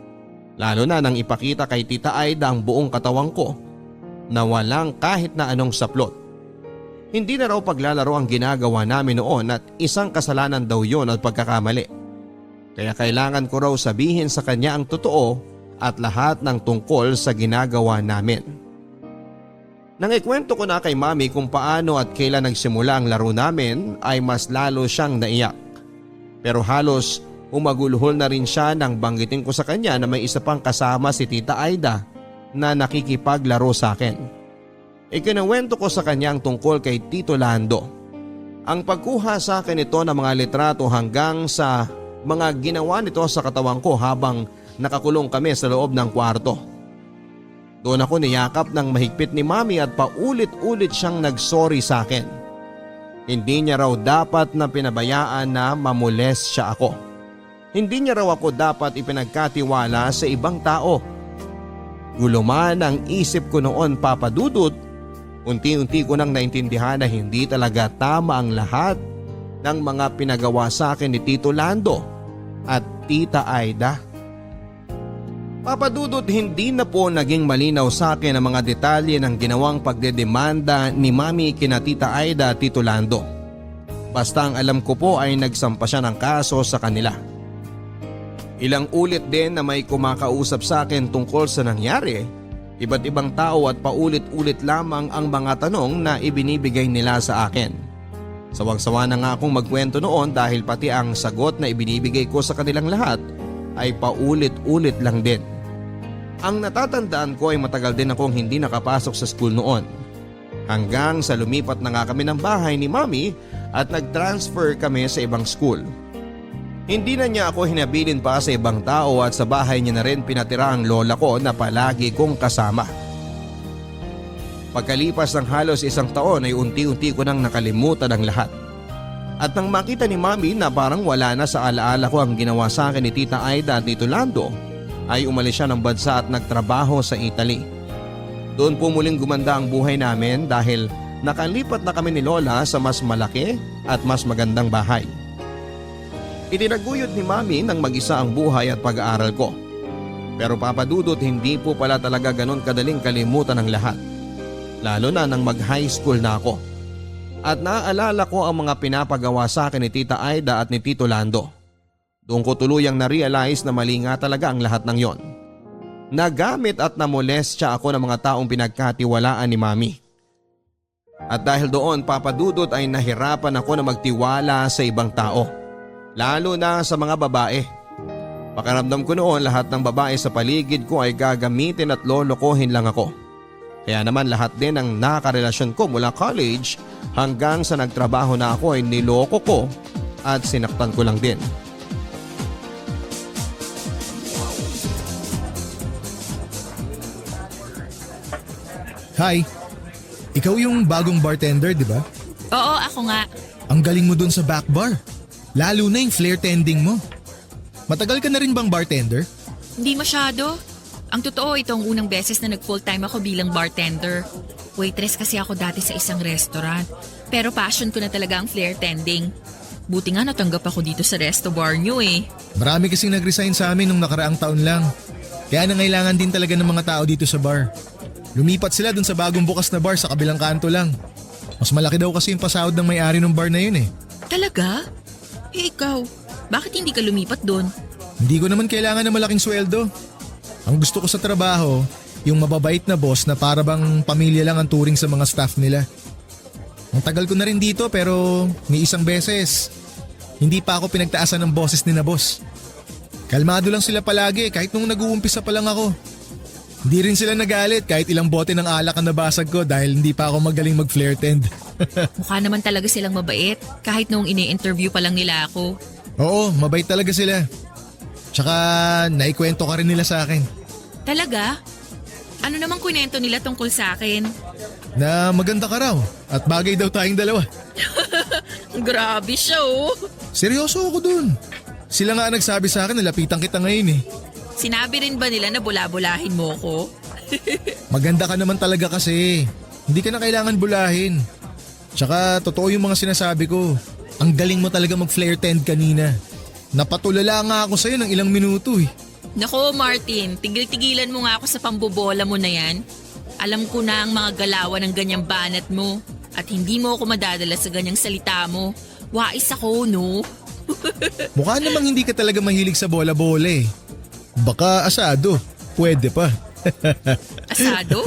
Lalo na nang ipakita kay Tita Aida ang buong katawan ko na walang kahit na anong saplot. Hindi na raw paglalaro ang ginagawa namin noon at isang kasalanan daw yon at pagkakamali. Kaya kailangan ko raw sabihin sa kanya ang totoo at lahat ng tungkol sa ginagawa namin. Nang ikwento ko na kay Mami kung paano at kailan nagsimula ang laro namin ay mas lalo siyang naiyak. Pero halos umagulhol na rin siya nang banggitin ko sa kanya na may isa pang kasama si Tita Aida na nakikipaglaro sa akin. Ikinawento ko sa kanya ang tungkol kay Tito Lando. Ang pagkuha sa akin ito ng mga litrato hanggang sa mga ginawa nito sa katawan ko habang nakakulong kami sa loob ng kwarto. Doon ako niyakap ng mahigpit ni Mami at paulit-ulit siyang nagsorry sa akin. Hindi niya raw dapat na pinabayaan na mamoles siya ako. Hindi niya raw ako dapat ipinagkatiwala sa ibang tao. Guluman ang isip ko noon, Papadudot. Unti-unti ko nang naintindihan na hindi talaga tama ang lahat ng mga pinagawa sa akin ni Tito Lando at Tita Aida. Papadudot, hindi na po naging malinaw sa akin ang mga detalye ng ginawang pagdedemanda ni Mami kina Tita Aida at Tito Lando. Basta ang alam ko po ay nagsampa siya ng kaso sa kanila. Ilang ulit din na may kumakausap sa akin tungkol sa nangyari, iba't ibang tao at paulit-ulit lamang ang mga tanong na ibinibigay nila sa akin. Sawang-sawa na nga akong magkwento noon dahil pati ang sagot na ibinibigay ko sa kanilang lahat ay paulit-ulit lang din. Ang natatandaan ko ay matagal din akong hindi nakapasok sa school noon. Hanggang sa lumipat na nga kami ng bahay ni Mami at nag-transfer kami sa ibang school. Hindi na niya ako hinabilin pa sa ibang tao at sa bahay niya na rin pinatira ang lola ko na palagi kong kasama. Pagkalipas ng halos isang taon ay unti-unti ko nang nakalimutan ang lahat. At nang makita ni Mami na parang wala na sa alaala ko ang ginawa sa akin ni Tita Aida at Tito Lando, ay umalis siya ng bansa at nagtrabaho sa Italy. Doon po muling gumanda ang buhay namin dahil nakalipat na kami ni Lola sa mas malaki at mas magandang bahay. Itinaguyod ni Mami nang mag-isa ang buhay at pag-aaral ko. Pero Papadudot, hindi po pala talaga ganon kadaling kalimutan ang lahat. Lalo na nang mag-high school na ako. At naaalala ko ang mga pinapagawa sa akin ni Tita Aida at ni Tito Lando. Doon ko tuluyang na-realize na mali nga talaga ang lahat ng yon. Nagamit at namolestya ako ng mga taong pinagkatiwalaan ni Mami. At dahil doon, Papadudot, ay nahirapan ako na magtiwala sa ibang tao. Lalo na sa mga babae. Pakiramdam ko noon lahat ng babae sa paligid ko ay gagamitin at lolokohin lang ako. Kaya naman lahat din ng nakarelasyon ko mula college hanggang sa nagtrabaho na ako ay niloko ko at sinaktan ko lang din.
Hi, ikaw yung bagong bartender, di ba?
Oo, ako nga.
Ang galing mo dun sa back bar. Lalo na yung flare tending mo. Matagal ka na rin bang bartender?
Hindi masyado. Ang totoo, itong unang beses na nag-full time ako bilang bartender. Waitress kasi ako dati sa isang restaurant. Pero passion ko na talaga ang flare tending. Buti nga natanggap ako dito sa resto bar nyo eh.
Marami kasing nag-resign sa amin nung nakaraang taon lang. Kaya nangailangan din talaga ng mga tao dito sa bar. Lumipat sila dun sa bagong bukas na bar sa kabilang kanto lang. Mas malaki daw kasi yung pasahod ng may-ari ng bar na yun eh.
Talaga? Eh ikaw, bakit hindi ka lumipat doon?
Hindi ko naman kailangan ng malaking sweldo. Ang gusto ko sa trabaho, yung mababait na boss na para bang pamilya lang ang turing sa mga staff nila. Ang tagal ko na rin dito pero may isang beses, hindi pa ako pinagtaasan ng boses ni na boss. Kalmado lang sila palagi kahit nung nag-uumpisa pa lang ako. Hindi rin sila nagalit kahit ilang bote ng alak ang nabasag ko dahil hindi pa ako magaling mag-flare tend.
Mukha naman talaga silang mabait kahit nung ini-interview pa lang nila ako.
Oo, mabait talaga sila. Tsaka naikwento ka rin nila sa akin.
Talaga? Ano namang kwento nila tungkol sa akin?
Na maganda ka raw at bagay daw tayong dalawa.
Grabe siya oh.
Seryoso ako dun. Sila nga nagsabi sa akin na lapitan kita ngayon eh.
Sinabi rin ba nila na bula-bulahin mo ko?
Maganda ka naman talaga kasi. Hindi ka na kailangan bulahin. Tsaka totoo yung mga sinasabi ko. Ang galing mo talaga mag-flare tend kanina. Napatulala nga ako sa'yo ng ilang minuto eh.
Nako Martin, tigil-tigilan mo nga ako sa pambobola mo na yan. Alam ko na ang mga galawan ng ganyang banat mo. At hindi mo ako madadala sa ganyang salita mo. Wais ako, no?
Mukha namang hindi ka talaga mahilig sa bola-bola eh. Baka asado. Pwede pa.
Asado?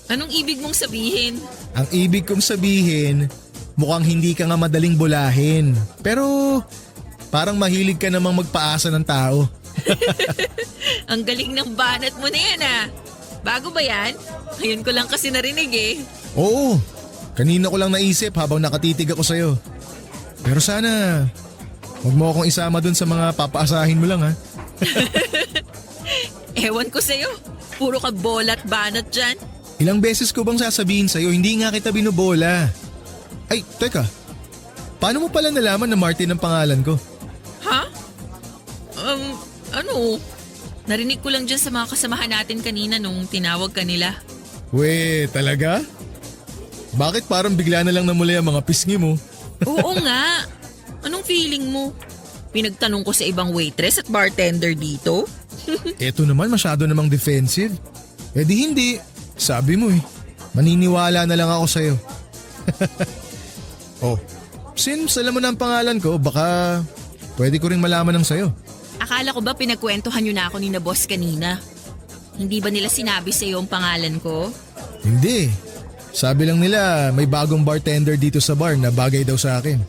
Anong ibig mong sabihin?
Ang ibig kong sabihin, mukhang hindi ka nga madaling bulahin. Pero parang mahilig ka namang magpaasa ng tao.
Ang galing ng banat mo na yan ah. Bago ba yan? Ngayon ko lang kasi narinig eh.
Oo, kanina ko lang naisip habang nakatitig ako sa'yo. Pero sana, huwag mo akong isama dun sa mga papaasahin mo lang ha.
Ewan ko sa'yo. Puro ka bola at banat dyan.
Ilang beses ko bang sasabihin sa'yo, hindi nga kita binubola. Ay, teka. Paano mo pala nalaman na Martin ang pangalan ko?
Ha? Ano? Narinig ko lang dyan sa mga kasamahan natin kanina nung tinawag ka nila.
We, talaga? Bakit parang bigla na lang namula ang mga pisngi mo?
Oo nga. Anong feeling mo? Pinagtanong ko sa ibang waitress at bartender dito?
Eto naman masyado namang defensive. Eh di hindi. Sabi mo eh. Maniniwala na lang ako sa'yo. Oh, since alam mo na ang pangalan ko, baka pwede ko rin malaman ng sa'yo.
Akala ko ba pinagkwentuhan nyo na ako ni na boss kanina? Hindi ba nila sinabi sa'yo ang pangalan ko?
Hindi. Sabi lang nila may bagong bartender dito sa bar na bagay daw sa akin.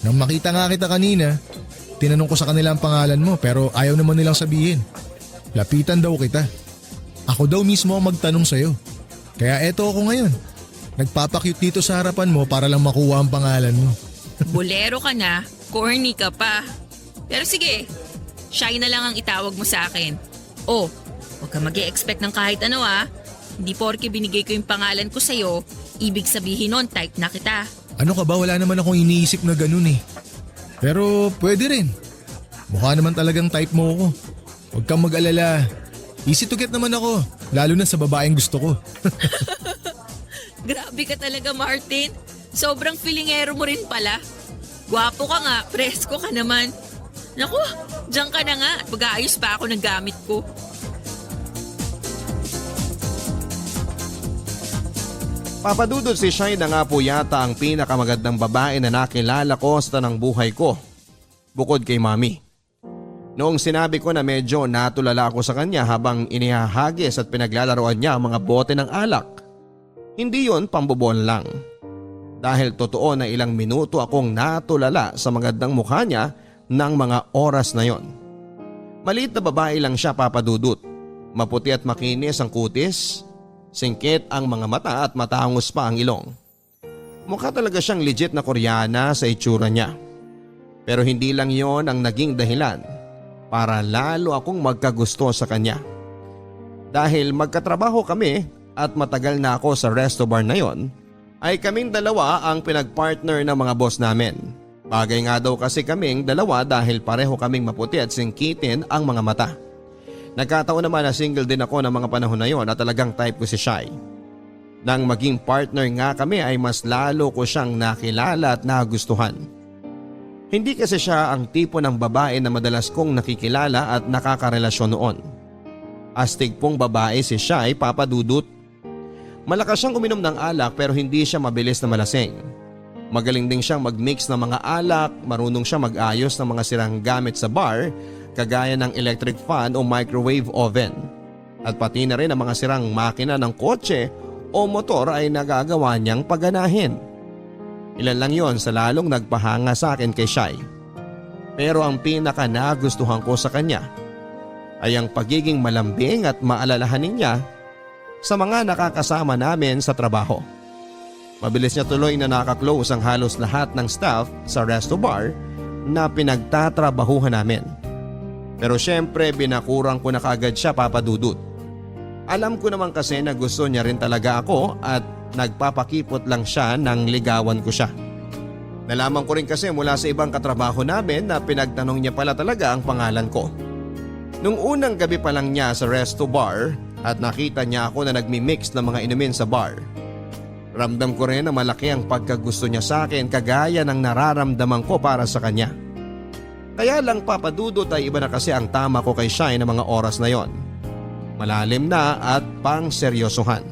Nang makita nga kita kanina, tinanong ko sa kanila ang pangalan mo pero ayaw naman nilang sabihin. Lapitan daw kita. Ako daw mismo ang magtanong sa'yo. Kaya eto ako ngayon. Nagpapakyut dito sa harapan mo para lang makuha ang pangalan mo.
Bolero ka na, corny ka pa. Pero sige, shy na lang ang itawag mo sa akin. Oh, huwag ka mag-e-expect ng kahit ano ah. Hindi porke binigay ko yung pangalan ko sa'yo, ibig sabihin nun type na kita.
Ano ka ba? Wala naman akong iniisip na ganun eh. Pero pwede rin. Mukha naman talagang type mo ako. Huwag kang mag-alala. Easy to get naman ako, lalo na sa babaeng gusto ko.
Grabe ka talaga Martin. Sobrang feelingero mo rin pala. Gwapo ka nga, presko ka naman. Naku, diyan ka na nga at mag-aayos pa ako ng gamit ko.
Papadudod si Shai na nga po yata ang pinakamagandang babae na nakilala ko sa tanang buhay ko. Bukod kay Mami. Noong sinabi ko na medyo natulala ako sa kanya habang inihahagis at pinaglalaroan niya ang mga bote ng alak. Hindi yon pambobon lang. Dahil totoo na ilang minuto akong natulala sa magandang mukha niya ng mga oras na yon. Maliit na babae lang siya papadudot. Maputi at makinis ang kutis. Singkit ang mga mata at matangos pa ang ilong. Mukha talaga siyang legit na Koreana sa itsura niya. Pero hindi lang yon ang naging dahilan para lalo akong magkagusto sa kanya. Dahil magkatrabaho kami at matagal na ako sa resto bar na yon, ay kaming dalawa ang pinagpartner ng mga boss namin. Bagay nga daw kasi kaming dalawa dahil pareho kaming maputi at singkitin ang mga mata. Nagkataon naman na single din ako ng mga panahon na yon at talagang type ko si Shai. Nang maging partner nga kami ay mas lalo ko siyang nakilala at nagustuhan. Hindi kasi siya ang tipo ng babae na madalas kong nakikilala at nakakarelasyon noon. Astig pong babae si Shai, Papa Dudut. Malakas siyang uminom ng alak pero hindi siya mabilis na malasing. Magaling din siyang mag-mix ng mga alak, marunong siya mag-ayos ng mga sirang gamit sa bar kagaya ng electric fan o microwave oven. At pati na rin ang mga sirang makina ng kotse o motor ay nagagawa niyang paganahin. Ilan lang yon sa lalong nagpahanga sa akin kay Shai. Pero ang pinaka nagustuhan ko sa kanya ay ang pagiging malambing at maalalahanin niya sa mga nakakasama namin sa trabaho. Mabilis niya tuloy na nakaklose ang halos lahat ng staff sa resto bar na pinagtatrabahuhan namin. Pero syempre binakurang ko na kaagad siya, Papa Dudut. Alam ko naman kasi na gusto niya rin talaga ako at nagpapakipot lang siya nang ligawan ko siya. Nalaman ko rin kasi mula sa ibang katrabaho namin na pinagtanong niya pala talaga ang pangalan ko. Nung unang gabi pa lang niya sa resto bar at nakita niya ako na nagmi-mix ng mga inumin sa bar. Ramdam ko rin na malaki ang pagkagusto niya sa akin kagaya ng nararamdaman ko para sa kanya. Kaya lang, Papa Dudut, ay iba na kasi ang tama ko kay Shai ng mga oras na yon. Malalim na at pang seryosohan.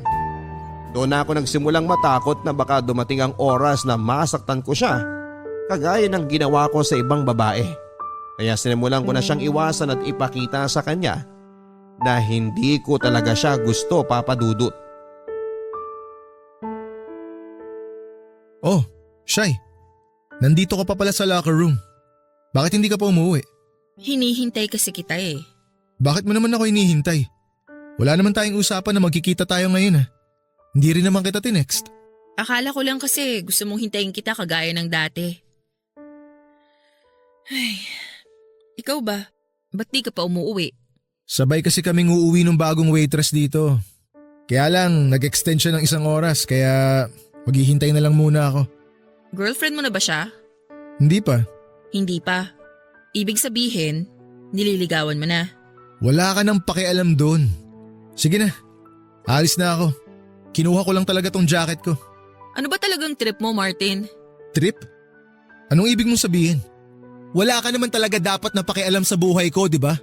Doon na ako nagsimulang matakot na baka dumating ang oras na masaktan ko siya kagaya ng ginawa ko sa ibang babae. Kaya sinimulan ko na siyang iwasan at ipakita sa kanya na hindi ko talaga siya gusto, Papa Dudut.
Oh, Shai. Nandito ka pa pala sa locker room. Bakit hindi ka pa umuwi?
Hinihintay kasi kita eh.
Bakit mo naman ako hinihintay? Wala naman tayong usapan na magkikita tayo ngayon ha. Hindi rin naman kita tinext.
Akala ko lang kasi gusto mong hintayin kita kagaya ng dati. Ay, ikaw ba? Ba't di ka pa umuwi?
Sabay kasi kaming uuwi ng bagong waitress dito. Kaya lang, nag-extend siya ng 1 oras kaya maghihintay na lang muna ako.
Girlfriend mo na ba siya?
Hindi pa.
Hindi pa. Ibig sabihin, nililigawan mo na.
Wala ka nang pakialam doon. Sige na, alis na ako. Kinuha ko lang talaga tong jacket ko.
Ano ba talagang trip mo, Martin?
Trip? Anong ibig mong sabihin? Wala ka naman talaga dapat na pakialam sa buhay ko, di ba?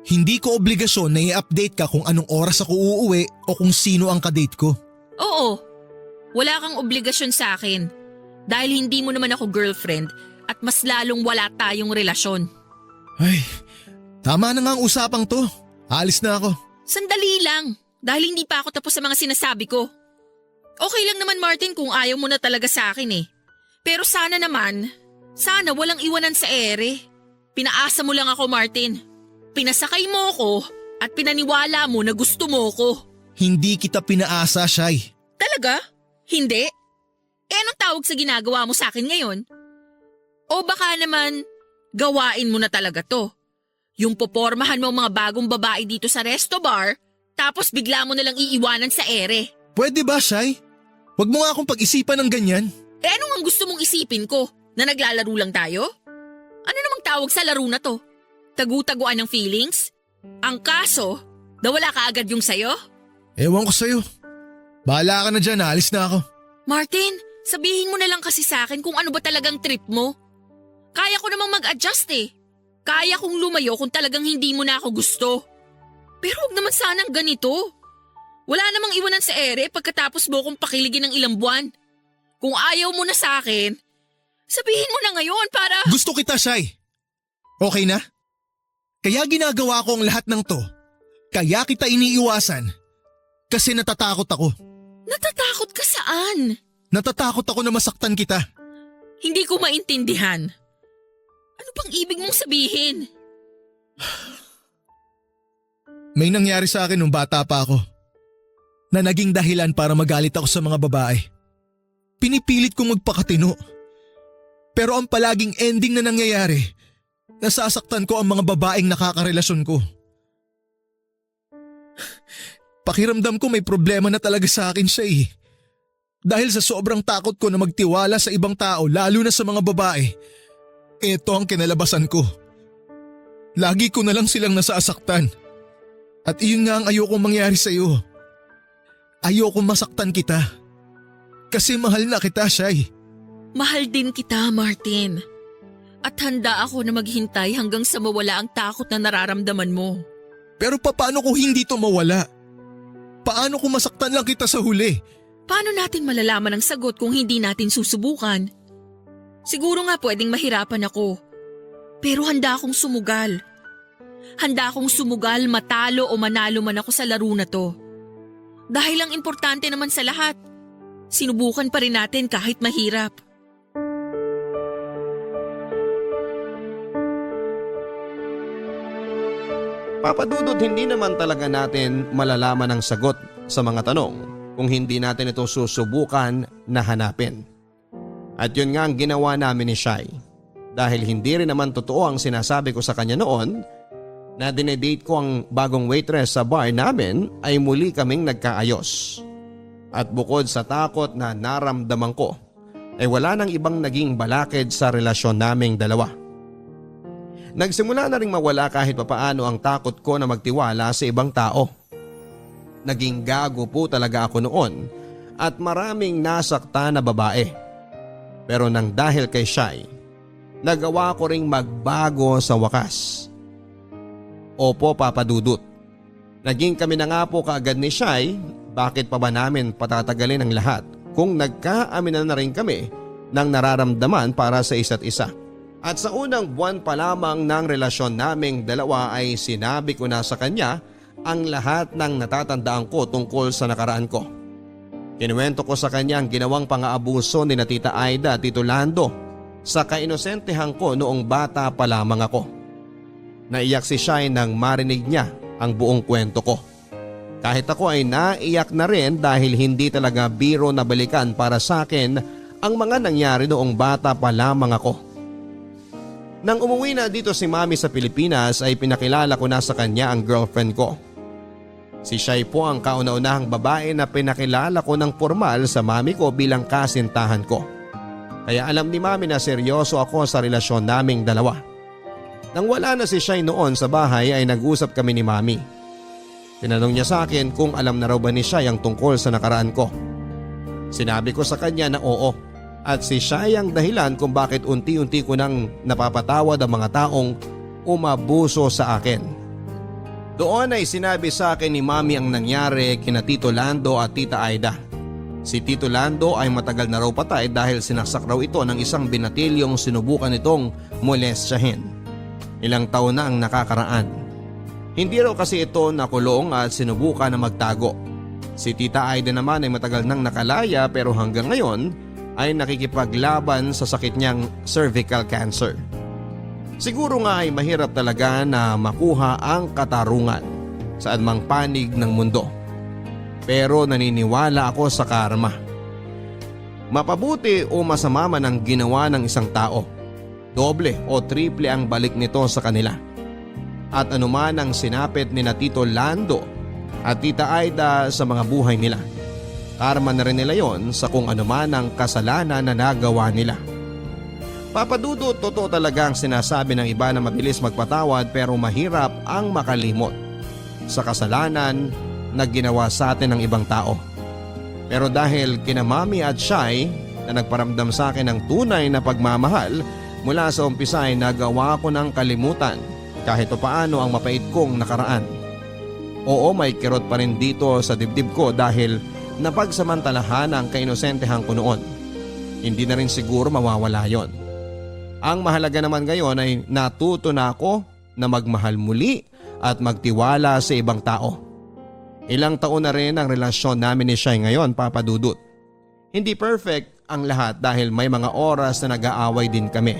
Hindi ko obligasyon na i-update ka kung anong oras ako uuwi o kung sino ang kadate ko.
Oo. Wala kang obligasyon sa akin. Dahil hindi mo naman ako girlfriend at mas lalong wala tayong relasyon.
Ay, tama na nga ang usapang to. Alis na ako.
Sandali lang. Dahil hindi pa ako tapos sa mga sinasabi ko. Okay lang naman, Martin, kung ayaw mo na talaga sa akin eh. Pero sana walang iwanan sa ere. Pinaasa mo lang ako, Martin. Pinasakay mo ako at pinaniwala mo na gusto mo ko.
Hindi kita pinaasa, Shai.
Talaga? Hindi? Anong tawag sa ginagawa mo sa akin ngayon? O baka naman, gawain mo na talaga to. Yung popormahan mo ang mga bagong babae dito sa resto bar, tapos bigla mo nalang iiwanan sa ere.
Pwede ba, Shai? Huwag mo nga akong pag-isipan ng ganyan.
Ano ang gusto mong isipin ko? Na naglalaro lang tayo? Ano namang tawag sa laro na to? Tagu-taguan ng feelings? Ang kaso, nawala ka agad yung sayo?
Ewan ko sa'yo. Bahala ka na dyan, alis na ako.
Martin, sabihin mo na lang kasi sa akin kung ano ba talagang trip mo. Kaya ko namang mag-adjust eh. Kaya kong lumayo kung talagang hindi mo na ako gusto. Pero huwag naman sanang ganito. Wala namang iwanan sa ere pagkatapos mo kong pakiligin ng ilang buwan. Kung ayaw mo na sa akin, sabihin mo na ngayon para…
Gusto kita, Shai. Okay na? Kaya ginagawa ko ang lahat ng to. Kaya kita iniiwasan. Kasi natatakot ako.
Natatakot ka saan?
Natatakot ako na masaktan kita.
Hindi ko maintindihan. Ano bang ibig mong sabihin?
May nangyari sa akin nung bata pa ako. Na naging dahilan para magalit ako sa mga babae. Pinipilit kong magpakatino. Pero ang palaging ending na nangyayari, nasasaktan ko ang mga babaeng nakakarelasyon ko. Pakiramdam ko may problema na talaga sa akin siya eh. Dahil sa sobrang takot ko na magtiwala sa ibang tao, lalo na sa mga babae, ito ang kinalabasan ko. Lagi ko na lang silang nasasaktan. At iyon nga ang ayokong mangyari sa iyo. Ayoko masaktan kita. Kasi mahal na kita, Shai.
Mahal din kita, Martin. At handa ako na maghintay hanggang sa mawala ang takot na nararamdaman mo.
Pero paano kung hindi to mawala? Paano kung masaktan lang kita sa huli?
Paano natin malalaman ang sagot kung hindi natin susubukan? Siguro nga pwedeng mahirapan ako. Pero handa akong sumugal. Handa akong sumugal, matalo o manalo man ako sa laro na to. Dahil ang importante naman sa lahat, sinubukan pa rin natin kahit mahirap.
Papa Dudut, hindi naman talaga natin malalaman ang sagot sa mga tanong kung hindi natin ito susubukan na hanapin. At yun nga ang ginawa namin ni Shai. Dahil hindi rin naman totoo ang sinasabi ko sa kanya noon na dinedate ko ang bagong waitress sa bar namin ay muli kaming nagkaayos. At bukod sa takot na naramdaman ko ay wala nang ibang naging balakid sa relasyon naming dalawa. Nagsimula na ring mawala kahit papaano ang takot ko na magtiwala sa ibang tao. Naging gago po talaga ako noon at maraming nasakta na babae. Pero nang dahil kay Shai, nagawa ko ring magbago sa wakas. Opo, Papa Dudut. Naging kami na nga po kaagad ni Shai, bakit pa ba namin patatagalin ang lahat kung nagkaaminan na rin kami ng nararamdaman para sa isa't isa. At sa unang buwan pa lamang ng relasyon naming dalawa ay sinabi ko na sa kanya ang lahat ng natatandaan ko tungkol sa nakaraan ko. Kinuwento ko sa kanya ang ginawang pang-aabuso ni na Tita Aida at Tito Lando sa kainosentehan ko noong bata pa lamang ako. Naiyak si Shai nang marinig niya ang buong kwento ko. Kahit ako ay naiyak na rin dahil hindi talaga biro na balikan para sa akin ang mga nangyari noong bata pa lamang ako. Nang umuwi na dito si Mami sa Pilipinas ay pinakilala ko na sa kanya ang girlfriend ko. Si Shai po ang kauna-unahang babae na pinakilala ko ng formal sa mami ko bilang kasintahan ko. Kaya alam ni Mami na seryoso ako sa relasyon naming dalawa. Nang wala na si Shai noon sa bahay ay nag-usap kami ni Mami. Tinanong niya sa akin kung alam na raw ba ni Shai ang tungkol sa nakaraan ko. Sinabi ko sa kanya na oo. At si Shai ang dahilan kung bakit unti-unti ko nang napapatawad ang mga taong umabuso sa akin. Doon ay sinabi sa akin ni Mami ang nangyari kina Tito Lando at Tita Aida. Si Tito Lando ay matagal na raw patay dahil sinaksak raw ito ng isang binatilyong sinubukan itong molestyahin. Ilang taon na ang nakakaraan. Hindi raw kasi ito nakulong at sinubukan na magtago. Si Tita Aida naman ay matagal nang nakalaya pero hanggang ngayon ay nakikipaglaban sa sakit niyang cervical cancer. Siguro nga ay mahirap talaga na makuha ang katarungan saan mang panig ng mundo. Pero naniniwala ako sa karma. Mapabuti o masama man ang ginawa ng isang tao, doble o triple ang balik nito sa kanila. At anuman ang sinapit ni na Tito Lando at Tita Aida sa mga buhay nila, karma na rin nila yon sa kung anuman ang kasalanan na nagawa nila. Papa Dudut, totoo talaga ang sinasabi ng iba na mabilis magpatawad pero mahirap ang makalimot sa kasalanan na ginawa sa atin ng ibang tao. Pero dahil kina Mami at Shai na nagparamdam sa akin ng tunay na pagmamahal, mula sa umpisa ay nagawa ko ng kalimutan kahit paano ang mapait kong nakaraan. Oo, may kirot pa rin dito sa dibdib ko dahil napagsamantalahan ang kainosentehan ko noon. Hindi na rin siguro mawawala yon. Ang mahalaga naman ngayon ay natuto na ako na magmahal muli at magtiwala sa ibang tao. Ilang taon na rin ang relasyon namin ni Shai ngayon, Papa Dudut. Hindi perfect ang lahat dahil may mga oras na nag-aaway din kami.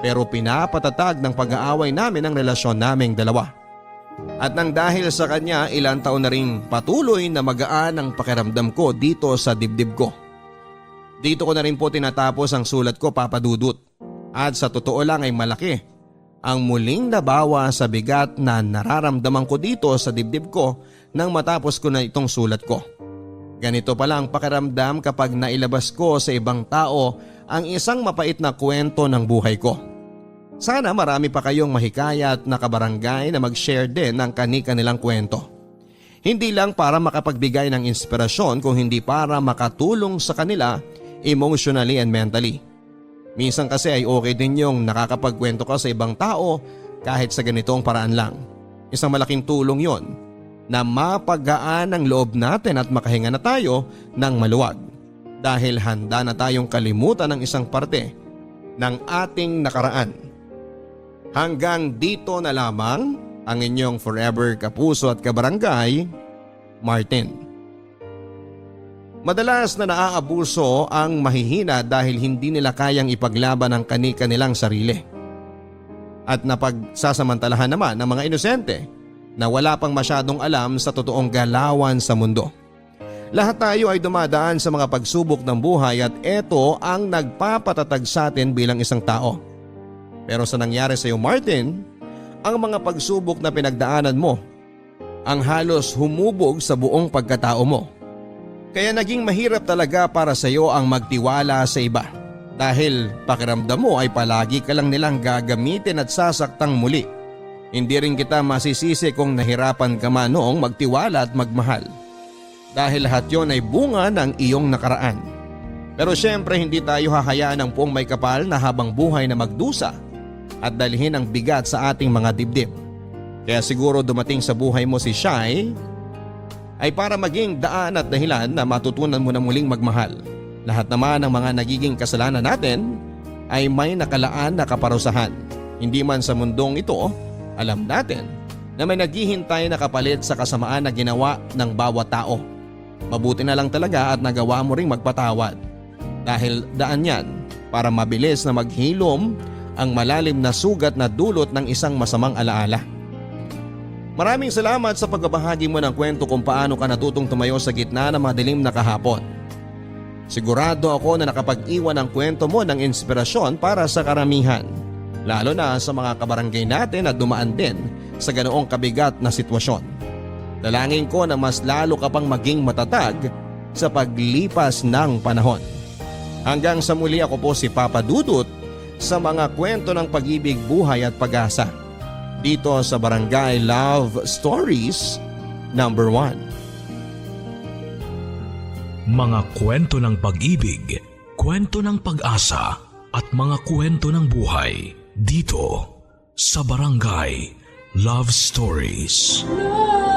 Pero pinapatatag ng pag-aaway namin ang relasyon naming dalawa. At nang dahil sa kanya, ilang taon na rin patuloy na magaan ang pakiramdam ko dito sa dibdib ko. Dito ko na rin po tinatapos ang sulat ko, Papa Dudut. At sa totoo lang ay malaki ang muling nabawa sa bigat na nararamdaman ko dito sa dibdib ko nang matapos ko na itong sulat ko. Ganito pala ang pakiramdam kapag nailabas ko sa ibang tao ang isang mapait na kwento ng buhay ko. Sana marami pa kayong mahikayat na kabarangay na mag-share din ng kani-kanilang kwento. Hindi lang para makapagbigay ng inspirasyon kung hindi para makatulong sa kanila emotionally and mentally. Minsan kasi ay okay din yung nakakapagkwento ka sa ibang tao kahit sa ganitong paraan lang. Isang malaking tulong yon na mapagaan ang loob natin at makahinga na tayo ng maluwag dahil handa na tayong kalimutan ng isang parte ng ating nakaraan. Hanggang dito na lamang ang inyong forever kapuso at kabarangay, Martin. Madalas na naaabuso ang mahihina dahil hindi nila kayang ipaglaban ang kani-kanilang sarili. At napagsasamantalahan naman ng mga inosente na wala pang masyadong alam sa totoong galawan sa mundo. Lahat tayo ay dumadaan sa mga pagsubok ng buhay at ito ang nagpapatatag sa atin bilang isang tao. Pero sa nangyari sa iyo, Martin, ang mga pagsubok na pinagdaanan mo ang halos humubog sa buong pagkatao mo. Kaya naging mahirap talaga para sa iyo ang magtiwala sa iba dahil pakiramdam mo ay palagi ka lang nilang gagamitin at sasaktang muli. Hindi rin kita masisisi kung nahirapan ka man noong magtiwala at magmahal dahil lahat yon ay bunga ng iyong nakaraan. Pero syempre hindi tayo hahayaan ng puong may kapal na habang buhay na magdusa at dalhin ang bigat sa ating mga dibdib. Kaya siguro dumating sa buhay mo si Shai ay para maging daan at dahilan na matutunan mo na muling magmahal. Lahat naman ng mga nagiging kasalanan natin ay may nakalaan na kaparusahan. Hindi man sa mundong ito, alam natin na may naghihintay na kapalit sa kasamaan na ginawa ng bawat tao. Mabuti na lang talaga at nagawa mo ring magpatawad. Dahil daan yan para mabilis na maghilom ang malalim na sugat na dulot ng isang masamang alaala. Maraming salamat sa pagbabahagi mo ng kwento kung paano ka natutong tumayo sa gitna ng madilim na kahapon. Sigurado ako na nakapag-iwan ang kwento mo ng inspirasyon para sa karamihan, lalo na sa mga kabarangay natin na dumaan din sa ganoong kabigat na sitwasyon. Dalangin ko na mas lalo ka pang maging matatag sa paglipas ng panahon. Hanggang sa muli, ako po si Papa Dudut sa mga kwento ng pag-ibig, buhay at pag-asa dito sa Barangay Love Stories number 1.
Mga kwento ng pag-ibig, kwento ng pag-asa at mga kwento ng buhay dito sa Barangay Love Stories.
Love